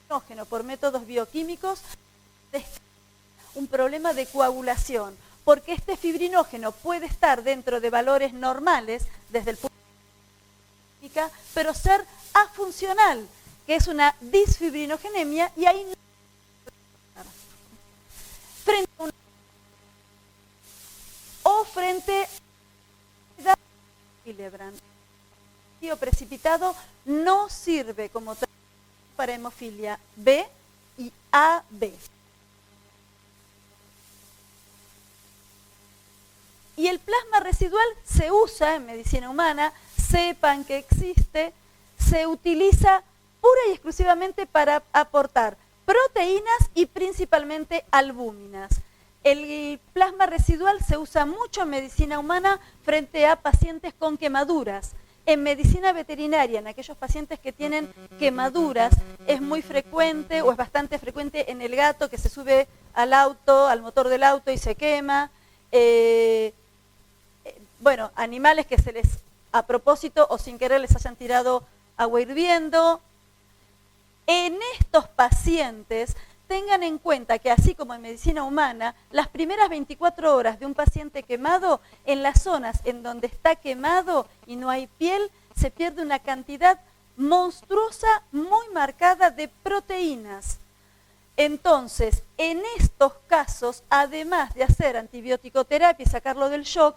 fibrinógeno por métodos bioquímicos un problema de coagulación, porque este fibrinógeno puede estar dentro de valores normales desde el punto de vista, pero ser afuncional, que es una disfibrinogenemia, y ahí no frente a o frente a Hillebrand. El precipitado no sirve como para hemofilia B y AB. Y el plasma residual se usa en medicina humana, sepan que existe, se utiliza pura y exclusivamente para aportar proteínas y principalmente albúminas. El plasma residual se usa mucho en medicina humana frente a pacientes con quemaduras. En medicina veterinaria, en aquellos pacientes que tienen quemaduras, es muy frecuente o es bastante frecuente en el gato que se sube al auto, al motor del auto y se quema. Bueno, animales que se les, a propósito o sin querer, les hayan tirado agua hirviendo. En estos pacientes, tengan en cuenta que así como en medicina humana, las primeras 24 horas de un paciente quemado, en las zonas en donde está quemado y no hay piel, se pierde una cantidad monstruosa, muy marcada de proteínas. Entonces, en estos casos, además de hacer antibiótico-terapia y sacarlo del shock,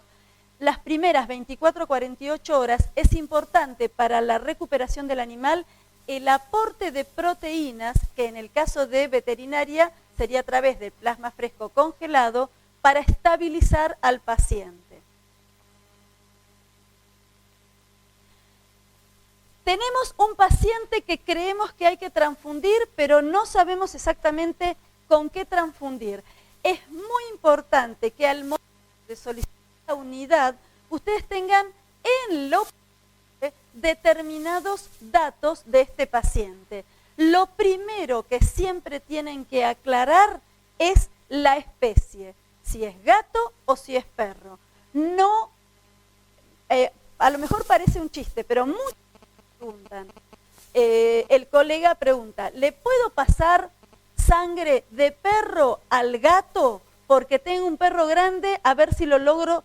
las primeras 24 o 48 horas es importante para la recuperación del animal el aporte de proteínas, que en el caso de veterinaria sería a través del plasma fresco congelado, para estabilizar al paciente. Tenemos un paciente que creemos que hay que transfundir, pero no sabemos exactamente con qué transfundir. Es muy importante que al momento de solicitar la unidad, ustedes tengan en lo determinados datos de este paciente. Lo primero que siempre tienen que aclarar es la especie, si es gato o si es perro. No, a lo mejor parece un chiste, pero muchos preguntan. El colega pregunta, ¿le puedo pasar sangre de perro al gato? Porque tengo un perro grande, a ver si lo logro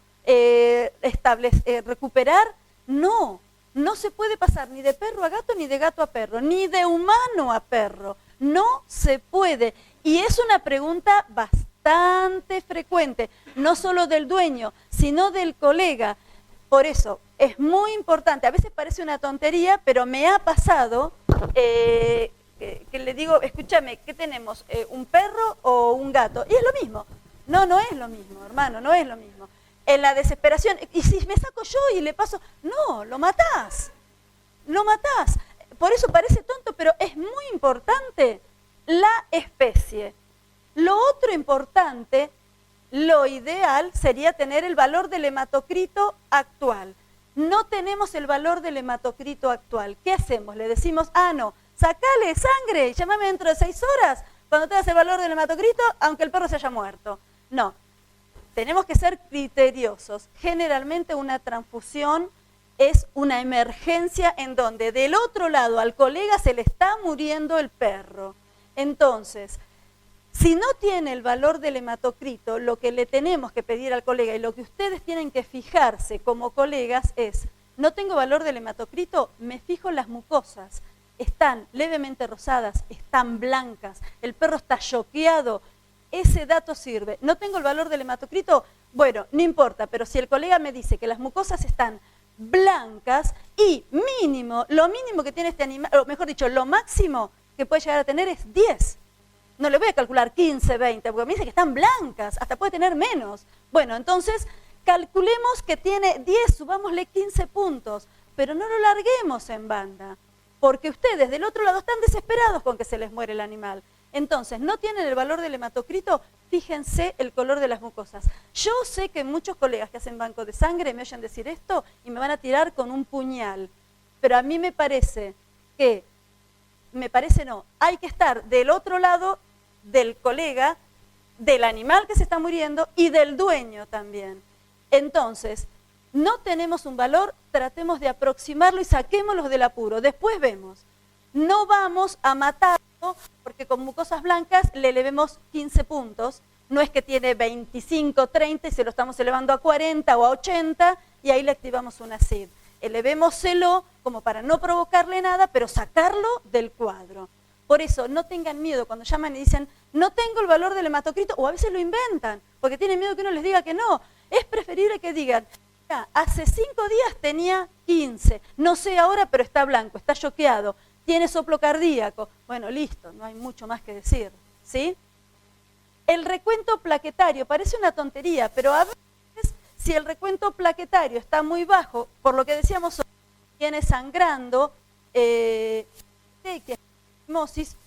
recuperar. No. No se puede pasar ni de perro a gato, ni de gato a perro, ni de humano a perro. No se puede. Y es una pregunta bastante frecuente, no solo del dueño, sino del colega. Por eso, es muy importante. A veces parece una tontería, pero me ha pasado que le digo, escúchame, ¿qué tenemos? ¿Un perro o un gato? Y es lo mismo. No, no es lo mismo, hermano, no es lo mismo. En la desesperación, y si me saco yo y le paso, no, lo matás, lo matás. Por eso parece tonto, pero es muy importante la especie. Lo otro importante, lo ideal sería tener el valor del hematocrito actual. No tenemos el valor del hematocrito actual. ¿Qué hacemos? Le decimos, ah, no, sacale sangre y llámame dentro de 6 horas cuando tengas el valor del hematocrito, aunque el perro se haya muerto. No. Tenemos que ser criteriosos. Generalmente una transfusión es una emergencia en donde del otro lado al colega se le está muriendo el perro. Entonces, si no tiene el valor del hematocrito, lo que le tenemos que pedir al colega y lo que ustedes tienen que fijarse como colegas es, no tengo valor del hematocrito, me fijo en las mucosas. Están levemente rosadas, están blancas, el perro está choqueado. Ese dato sirve. No tengo el valor del hematocrito, bueno, no importa, pero si el colega me dice que las mucosas están blancas y mínimo, lo mínimo que tiene este animal, o mejor dicho, lo máximo que puede llegar a tener es 10. No le voy a calcular 15, 20, porque me dice que están blancas, hasta puede tener menos. Bueno, entonces calculemos que tiene 10, subámosle 15 puntos, pero no lo larguemos en banda, porque ustedes del otro lado están desesperados con que se les muere el animal. Entonces, ¿no tienen el valor del hematocrito? Fíjense el color de las mucosas. Yo sé que muchos colegas que hacen banco de sangre me oyen decir esto y me van a tirar con un puñal. Pero a mí me parece que, hay que estar del otro lado del colega, del animal que se está muriendo y del dueño también. Entonces, no tenemos un valor, tratemos de aproximarlo y saquémoslo del apuro. Después vemos. No vamos a matarlo porque con mucosas blancas le elevemos 15 puntos. No es que tiene 25, 30 y se lo estamos elevando a 40 o a 80 y ahí le activamos una SID. Elevémoselo como para no provocarle nada, pero sacarlo del cuadro. Por eso, no tengan miedo cuando llaman y dicen, no tengo el valor del hematocrito, o a veces lo inventan, porque tienen miedo que uno les diga que no. Es preferible que digan, hace 5 días tenía 15, no sé ahora, pero está blanco, está choqueado, tiene soplo cardíaco. Bueno, listo, no hay mucho más que decir, ¿sí? El recuento plaquetario parece una tontería, pero a veces si el recuento plaquetario está muy bajo, por lo que decíamos hoy, viene sangrando,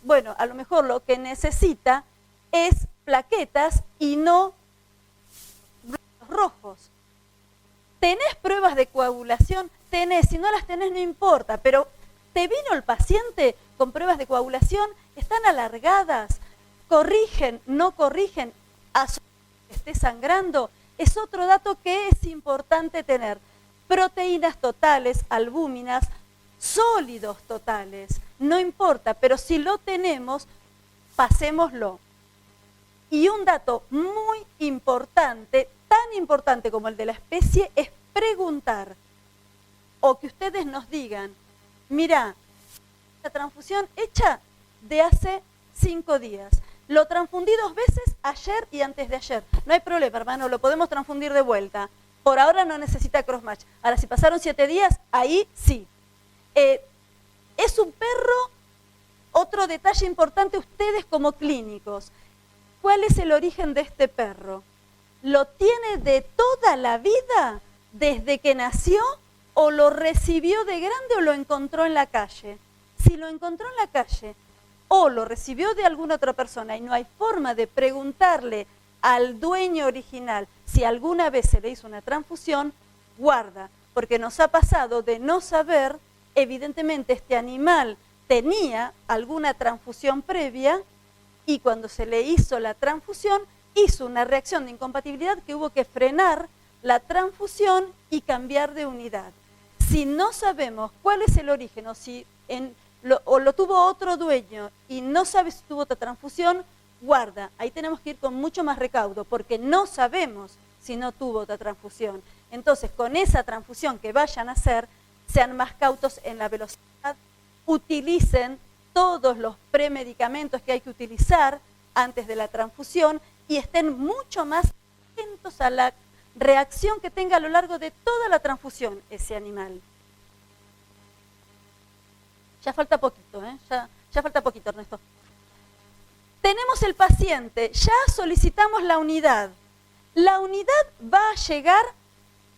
bueno, a lo mejor lo que necesita es plaquetas y no rojos. ¿Tenés pruebas de coagulación? Tenés, si no las tenés no importa, pero ¿te vino el paciente con pruebas de coagulación? ¿Están alargadas? ¿Corrigen? ¿No corrigen? ¿Esté sangrando? Es otro dato que es importante tener. Proteínas totales, albúminas, sólidos totales, no importa, pero si lo tenemos, pasémoslo. Y un dato muy importante, tan importante como el de la especie, es preguntar o que ustedes nos digan, mira, la transfusión hecha de hace 5 días, lo transfundí 2 veces ayer y antes de ayer, no hay problema hermano, lo podemos transfundir de vuelta, por ahora no necesita crossmatch, ahora si pasaron 7 días, ahí sí. Es un perro, otro detalle importante, ustedes como clínicos, ¿cuál es el origen de este perro? ¿Lo tiene de toda la vida, desde que nació, o lo recibió de grande o lo encontró en la calle? Si lo encontró en la calle o lo recibió de alguna otra persona y no hay forma de preguntarle al dueño original si alguna vez se le hizo una transfusión, guarda, porque nos ha pasado de no saber, evidentemente este animal tenía alguna transfusión previa y cuando se le hizo la transfusión, hizo una reacción de incompatibilidad que hubo que frenar la transfusión y cambiar de unidad. Si no sabemos cuál es el origen o si lo tuvo otro dueño y no sabe si tuvo otra transfusión, guarda, ahí tenemos que ir con mucho más recaudo porque no sabemos si no tuvo otra transfusión. Entonces, con esa transfusión que vayan a hacer, sean más cautos en la velocidad, utilicen todos los premedicamentos que hay que utilizar antes de la transfusión y estén mucho más atentos a la reacción que tenga a lo largo de toda la transfusión ese animal. Ya falta poquito, ya falta poquito, Ernesto. Tenemos el paciente, ya solicitamos la unidad. La unidad va a llegar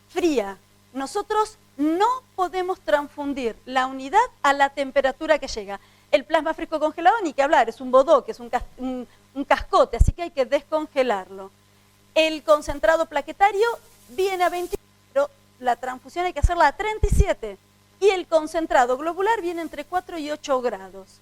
fría. Nosotros no podemos transfundir la unidad a la temperatura que llega. El plasma fresco congelado ni que hablar, es un bodoque, es un cascote, así que hay que descongelarlo. El concentrado plaquetario viene a 21, pero la transfusión hay que hacerla a 37. Y el concentrado globular viene entre 4 y 8 grados.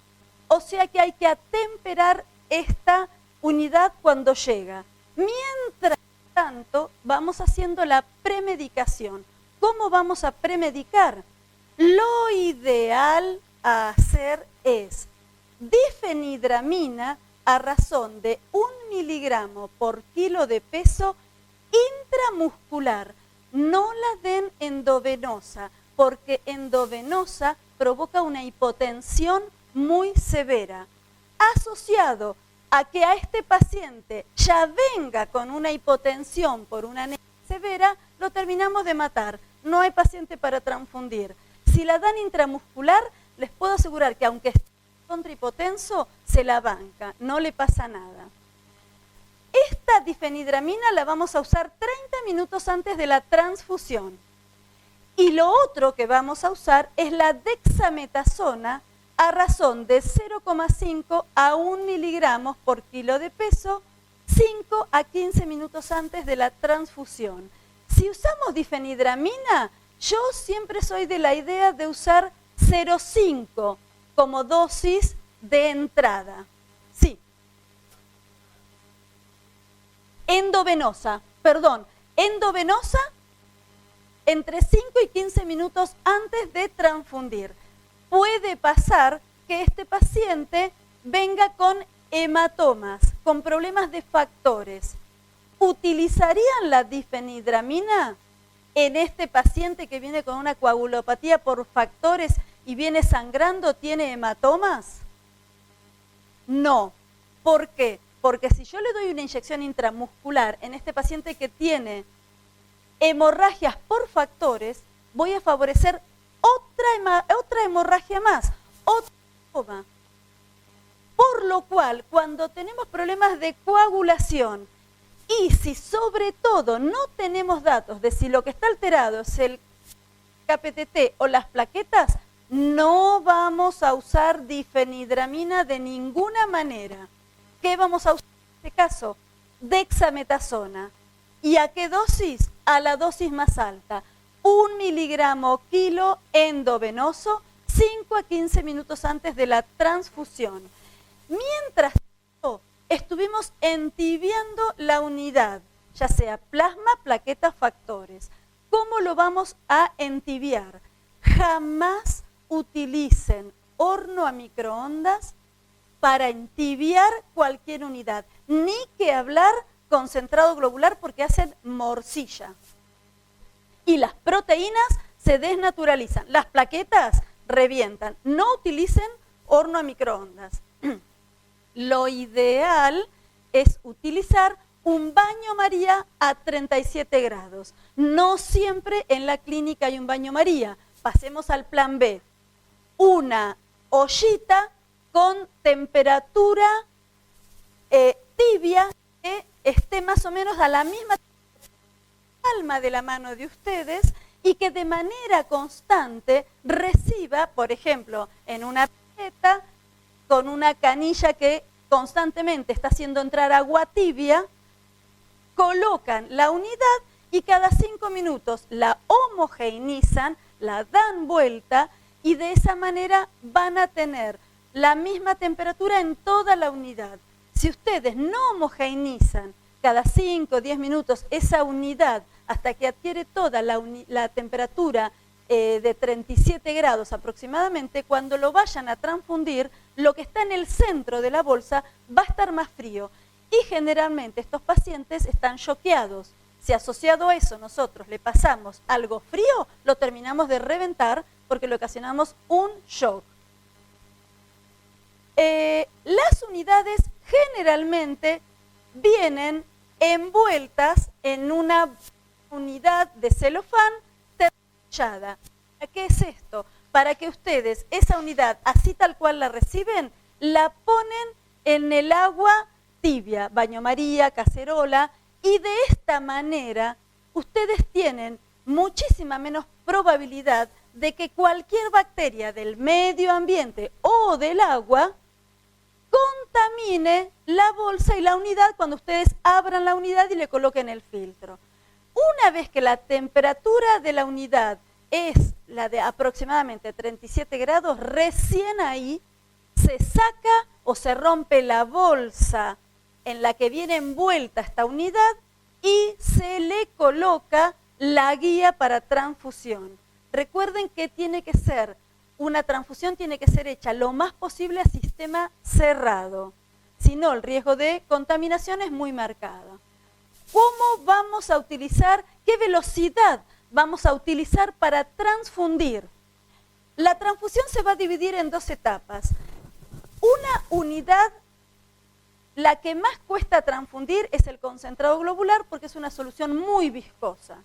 O sea que hay que atemperar esta unidad cuando llega. Mientras tanto, vamos haciendo la premedicación. ¿Cómo vamos a premedicar? Lo ideal a hacer es difenhidramina a razón de 1 miligramo por kilo de peso intramuscular. No la den endovenosa, porque endovenosa provoca una hipotensión muy severa. Asociado a que a este paciente ya venga con una hipotensión por una anemia severa, lo terminamos de matar. No hay paciente para transfundir. Si la dan intramuscular, les puedo asegurar que aunque esté contrahipotenso, se la banca, no le pasa nada. Esta difenhidramina la vamos a usar 30 minutos antes de la transfusión. Y lo otro que vamos a usar es la dexametasona a razón de 0,5 a 1 miligramos por kilo de peso, 5 a 15 minutos antes de la transfusión. Si usamos difenidramina, yo siempre soy de la idea de usar 0,5 como dosis de entrada. Sí. Endovenosa entre 5 y 15 minutos antes de transfundir. Puede pasar que este paciente venga con hematomas, con problemas de factores. ¿Utilizarían la difenidramina en este paciente que viene con una coagulopatía por factores y viene sangrando, tiene hematomas? No. ¿Por qué? Porque si yo le doy una inyección intramuscular en este paciente que tiene hemorragias por factores, voy a favorecer otra hemorragia más, otra hematoma. Por lo cual, cuando tenemos problemas de coagulación y si sobre todo no tenemos datos de si lo que está alterado es el KPTT o las plaquetas, no vamos a usar difenidramina de ninguna manera. ¿Qué vamos a usar en este caso? Dexametasona. ¿Y a qué dosis? A la dosis más alta. 1 miligramo kilo endovenoso, 5 a 15 minutos antes de la transfusión. Mientras tanto, estuvimos entibiando la unidad, ya sea plasma, plaquetas, factores. ¿Cómo lo vamos a entibiar? Jamás utilicen horno a microondas para entibiar cualquier unidad, ni que hablar concentrado globular porque hacen morcilla. Y las proteínas se desnaturalizan, las plaquetas revientan. No utilicen horno a microondas. Lo ideal es utilizar un baño María a 37 grados. No siempre en la clínica hay un baño María. Pasemos al plan B. Una ollita con temperatura tibia que esté más o menos a la misma palma de la mano de ustedes y que de manera constante reciba, por ejemplo, en una paleta con una canilla que constantemente está haciendo entrar agua tibia, colocan la unidad y cada 5 minutos la homogeneizan, la dan vuelta y de esa manera van a tener la misma temperatura en toda la unidad. Si ustedes no homogeneizan cada 5 o 10 minutos esa unidad hasta que adquiere toda la temperatura de 37 grados aproximadamente, cuando lo vayan a transfundir, lo que está en el centro de la bolsa va a estar más frío. Y generalmente estos pacientes están choqueados. Si asociado a eso nosotros le pasamos algo frío, lo terminamos de reventar porque le ocasionamos un shock. Las unidades generalmente vienen envueltas en una unidad de celofán termosellada. ¿Qué es esto? Para que ustedes esa unidad, así tal cual la reciben, la ponen en el agua tibia, baño María, cacerola, y de esta manera ustedes tienen muchísima menos probabilidad de que cualquier bacteria del medio ambiente o del agua contamine la bolsa y la unidad cuando ustedes abran la unidad y le coloquen el filtro. Una vez que la temperatura de la unidad es la de aproximadamente 37 grados, recién ahí se saca o se rompe la bolsa en la que viene envuelta esta unidad y se le coloca la guía para transfusión. Recuerden que tiene que ser, una transfusión tiene que ser hecha lo más posible a sistema cerrado. Si no, el riesgo de contaminación es muy marcado. ¿Cómo vamos a utilizar, qué velocidad vamos a utilizar para transfundir? La transfusión se va a dividir en 2 etapas. Una unidad, la que más cuesta transfundir es el concentrado globular porque es una solución muy viscosa.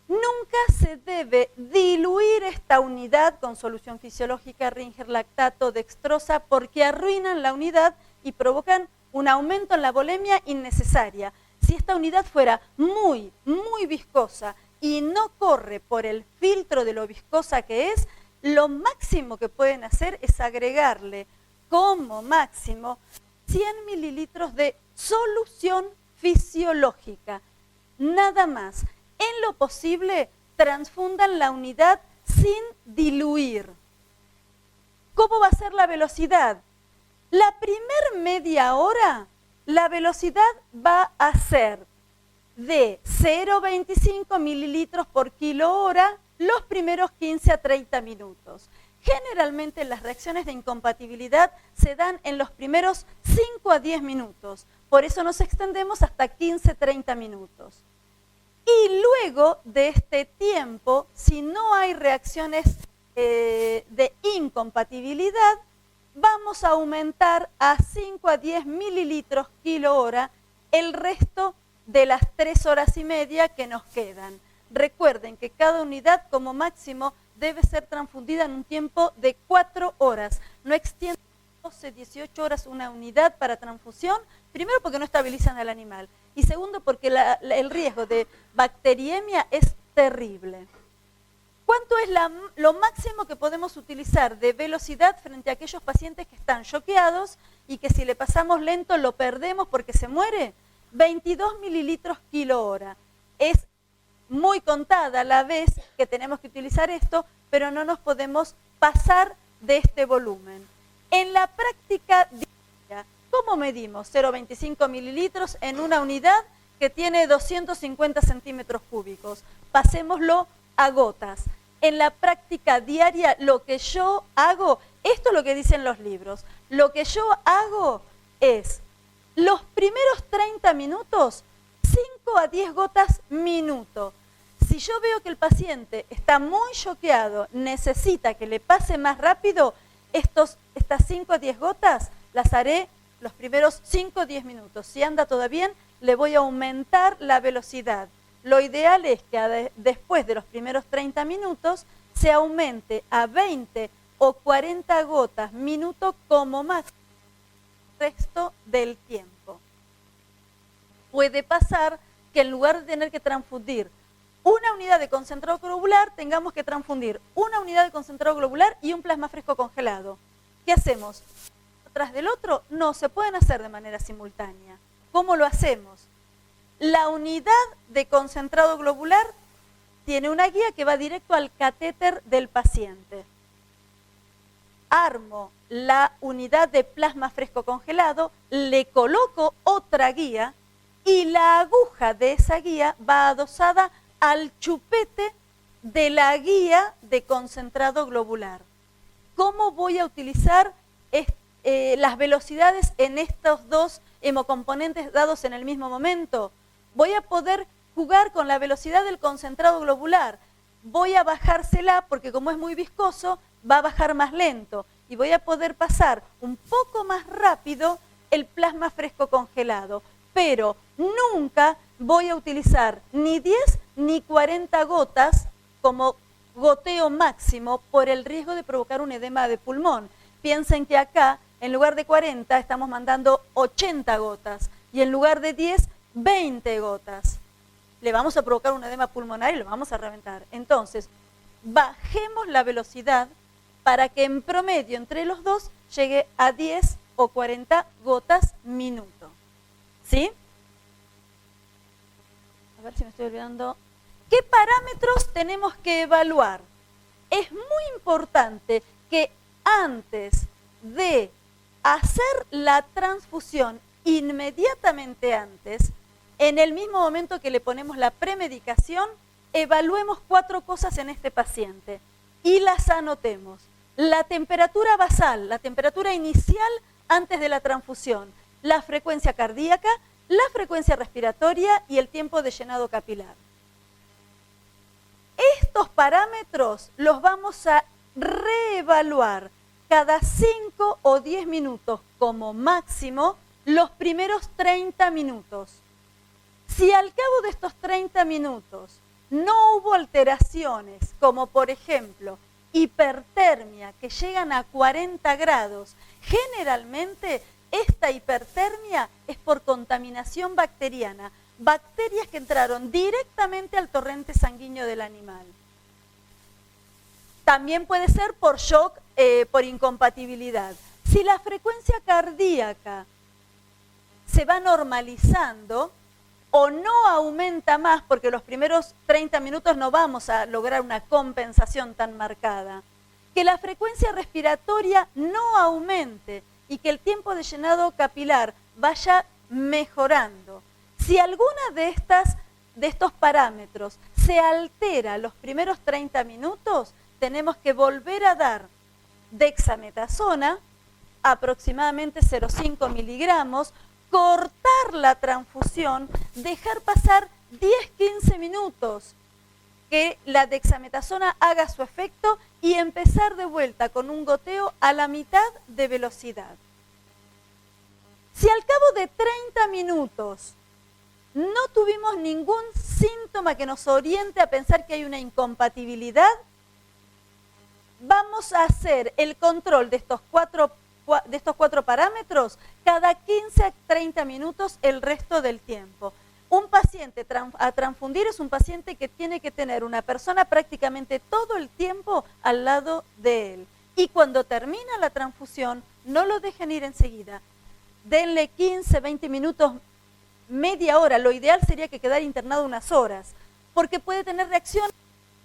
Nunca se debe diluir esta unidad con solución fisiológica, Ringer, lactato, dextrosa, porque arruinan la unidad y provocan un aumento en la volemia innecesaria. Si esta unidad fuera muy, muy viscosa y no corre por el filtro de lo viscosa que es, lo máximo que pueden hacer es agregarle como máximo 100 mililitros de solución fisiológica, nada más. En lo posible, transfundan la unidad sin diluir. ¿Cómo va a ser la velocidad? La primer media hora, la velocidad va a ser de 0,25 mililitros por kilo hora los primeros 15 a 30 minutos. Generalmente las reacciones de incompatibilidad se dan en los primeros 5 a 10 minutos. Por eso nos extendemos hasta 15 a 30 minutos. Y luego de este tiempo, si no hay reacciones de incompatibilidad, vamos a aumentar a 5 a 10 mililitros kilo hora el resto de las 3 horas y media que nos quedan. Recuerden que cada unidad como máximo debe ser transfundida en un tiempo de 4 horas. No extiende 12, 18 horas una unidad para transfusión, primero porque no estabilizan al animal y segundo porque el riesgo de bacteriemia es terrible. ¿Cuánto es lo máximo que podemos utilizar de velocidad frente a aquellos pacientes que están choqueados y que si le pasamos lento lo perdemos porque se muere? 22 mililitros kilo hora. Es muy contada la vez que tenemos que utilizar esto, pero no nos podemos pasar de este volumen. En la práctica diaria, ¿cómo medimos 0,25 mililitros en una unidad que tiene 250 centímetros cúbicos? Pasémoslo a gotas. En la práctica diaria, lo que yo hago, esto es lo que dicen los libros, lo que yo hago es los primeros 30 minutos, 5 a 10 gotas minuto. Si yo veo que el paciente está muy choqueado, necesita que le pase más rápido, estas 5 a 10 gotas las haré los primeros 5 a 10 minutos. Si anda todo bien, le voy a aumentar la velocidad. Lo ideal es que después de los primeros 30 minutos se aumente a 20 o 40 gotas minuto como máximo el resto del tiempo. Puede pasar que en lugar de tener que transfundir una unidad de concentrado globular, tengamos que transfundir una unidad de concentrado globular y un plasma fresco congelado. ¿Qué hacemos? ¿Tras del otro? No, se pueden hacer de manera simultánea. ¿Cómo lo hacemos? La unidad de concentrado globular tiene una guía que va directo al catéter del paciente. Armo la unidad de plasma fresco congelado, le coloco otra guía y la aguja de esa guía va adosada al chupete de la guía de concentrado globular. ¿Cómo voy a utilizar las velocidades en estos dos hemocomponentes dados en el mismo momento? Voy a poder jugar con la velocidad del concentrado globular. Voy a bajársela porque como es muy viscoso, va a bajar más lento. Y voy a poder pasar un poco más rápido el plasma fresco congelado. Pero nunca voy a utilizar ni 10 ni 40 gotas como goteo máximo por el riesgo de provocar un edema de pulmón. Piensen que acá, en lugar de 40, estamos mandando 80 gotas y en lugar de 10, 20 gotas. Le vamos a provocar un edema pulmonar y lo vamos a reventar. Entonces, bajemos la velocidad para que en promedio entre los dos llegue a 10 o 40 gotas minuto. ¿Sí? A ver si me estoy olvidando. ¿Qué parámetros tenemos que evaluar? Es muy importante que antes de hacer la transfusión, inmediatamente antes, en el mismo momento que le ponemos la premedicación, evaluemos 4 cosas en este paciente y las anotemos. La temperatura basal, la temperatura inicial antes de la transfusión, la frecuencia cardíaca, la frecuencia respiratoria y el tiempo de llenado capilar. Estos parámetros los vamos a reevaluar cada 5 o 10 minutos como máximo los primeros 30 minutos. Si al cabo de estos 30 minutos no hubo alteraciones, como por ejemplo hipertermia que llegan a 40 grados, generalmente esta hipertermia es por contaminación bacteriana, bacterias que entraron directamente al torrente sanguíneo del animal. También puede ser por shock, por incompatibilidad. Si la frecuencia cardíaca se va normalizando o no aumenta más, porque los primeros 30 minutos no vamos a lograr una compensación tan marcada, que la frecuencia respiratoria no aumente y que el tiempo de llenado capilar vaya mejorando. Si alguna de estos parámetros se altera los primeros 30 minutos, tenemos que volver a dar dexametasona, aproximadamente 0,5 miligramos, cortar la transfusión, dejar pasar 10-15 minutos que la dexametasona haga su efecto y empezar de vuelta con un goteo a la mitad de velocidad. Si al cabo de 30 minutos no tuvimos ningún síntoma que nos oriente a pensar que hay una incompatibilidad, vamos a hacer el control de estos cuatro parámetros cada 15 a 30 minutos el resto del tiempo. Un paciente a transfundir es un paciente que tiene que tener una persona prácticamente todo el tiempo al lado de él. Y cuando termina la transfusión, no lo dejen ir enseguida. Denle 15, 20 minutos, media hora. Lo ideal sería que quedara internado unas horas, porque puede tener reacción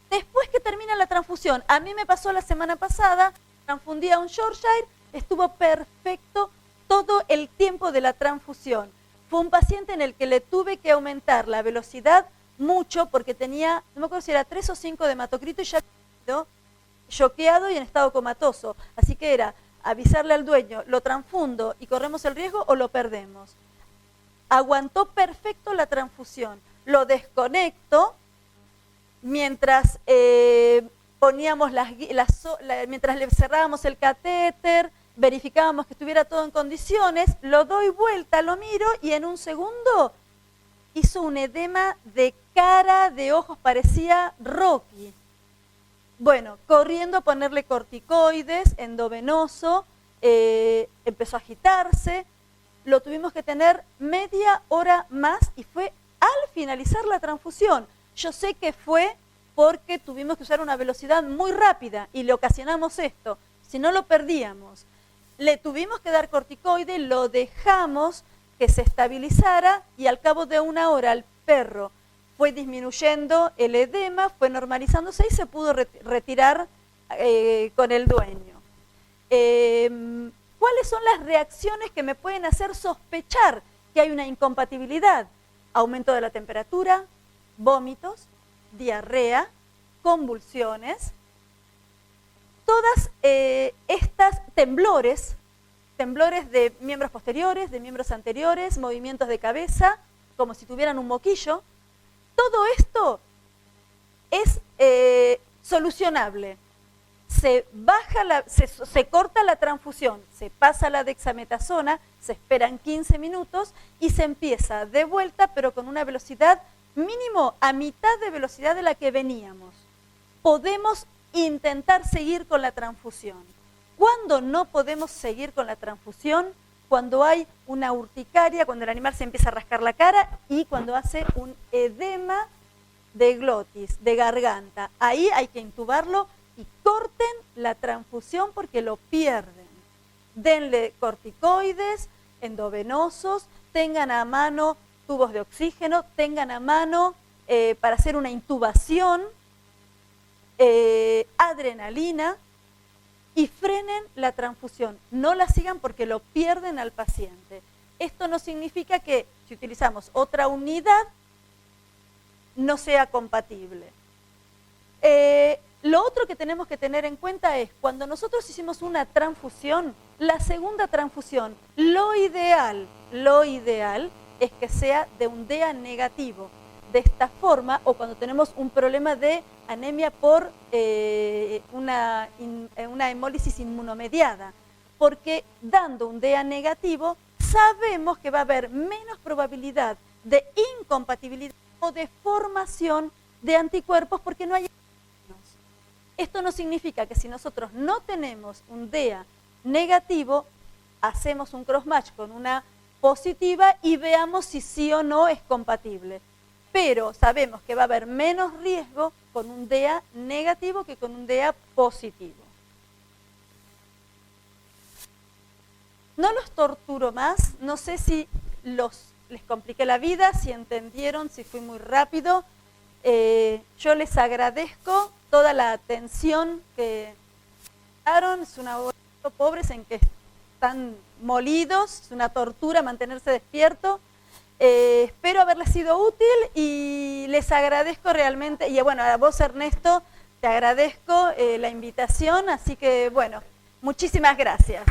después que termina la transfusión. A mí me pasó la semana pasada, transfundí a un Yorkshire, estuvo perfecto todo el tiempo de la transfusión. Fue un paciente en el que le tuve que aumentar la velocidad mucho porque tenía, no me acuerdo si era 3 o 5 de hematocrito y ya quedó choqueado y en estado comatoso. Así que era avisarle al dueño, lo transfundo y corremos el riesgo o lo perdemos. Aguantó perfecto la transfusión. Lo desconecto mientras poníamos mientras le cerrábamos el catéter, verificábamos que estuviera todo en condiciones, lo doy vuelta, lo miro y en un segundo hizo un edema de cara, de ojos, parecía Rocky. Bueno, corriendo a ponerle corticoides, endovenoso, empezó a agitarse, lo tuvimos que tener media hora más y fue al finalizar la transfusión. Yo sé que fue porque tuvimos que usar una velocidad muy rápida y le ocasionamos esto, si no lo perdíamos. Le tuvimos que dar corticoide, lo dejamos que se estabilizara y al cabo de una hora el perro fue disminuyendo el edema, fue normalizándose y se pudo retirar con el dueño. ¿Cuáles son las reacciones que me pueden hacer sospechar que hay una incompatibilidad? Aumento de la temperatura, vómitos, diarrea, convulsiones. Todas estas temblores de miembros posteriores, de miembros anteriores, movimientos de cabeza, como si tuvieran un moquillo, todo esto es solucionable. Se corta la transfusión, se pasa la dexametasona, se esperan 15 minutos y se empieza de vuelta, pero con una velocidad mínimo a mitad de velocidad de la que veníamos. Podemos intentar seguir con la transfusión. ¿Cuándo no podemos seguir con la transfusión? Cuando hay una urticaria, cuando el animal se empieza a rascar la cara y cuando hace un edema de glotis, de garganta. Ahí hay que intubarlo y corten la transfusión porque lo pierden. Denle corticoides, endovenosos, tengan a mano tubos de oxígeno, tengan a mano para hacer una intubación, adrenalina y frenen la transfusión. No la sigan porque lo pierden al paciente. Esto no significa que si utilizamos otra unidad no sea compatible. Lo otro que tenemos que tener en cuenta es cuando nosotros hicimos una transfusión, la segunda transfusión, lo ideal es que sea de un DEA negativo. De esta forma, o cuando tenemos un problema de anemia por una hemólisis inmunomediada, porque dando un DEA negativo sabemos que va a haber menos probabilidad de incompatibilidad o de formación de anticuerpos porque no hay antígenos. Esto no significa que si nosotros no tenemos un DEA negativo, hacemos un crossmatch con una positiva y veamos si sí o no es compatible. pero sabemos que va a haber menos riesgo con un DEA negativo que con un DEA positivo. No los torturo más, no sé si les compliqué la vida, si entendieron, si fui muy rápido. Yo les agradezco toda la atención que daron. Es una hora, pobres en que están molidos, es una tortura mantenerse despierto. Espero haberles sido útil y les agradezco realmente, y bueno, a vos Ernesto, te agradezco la invitación, así que bueno, muchísimas gracias.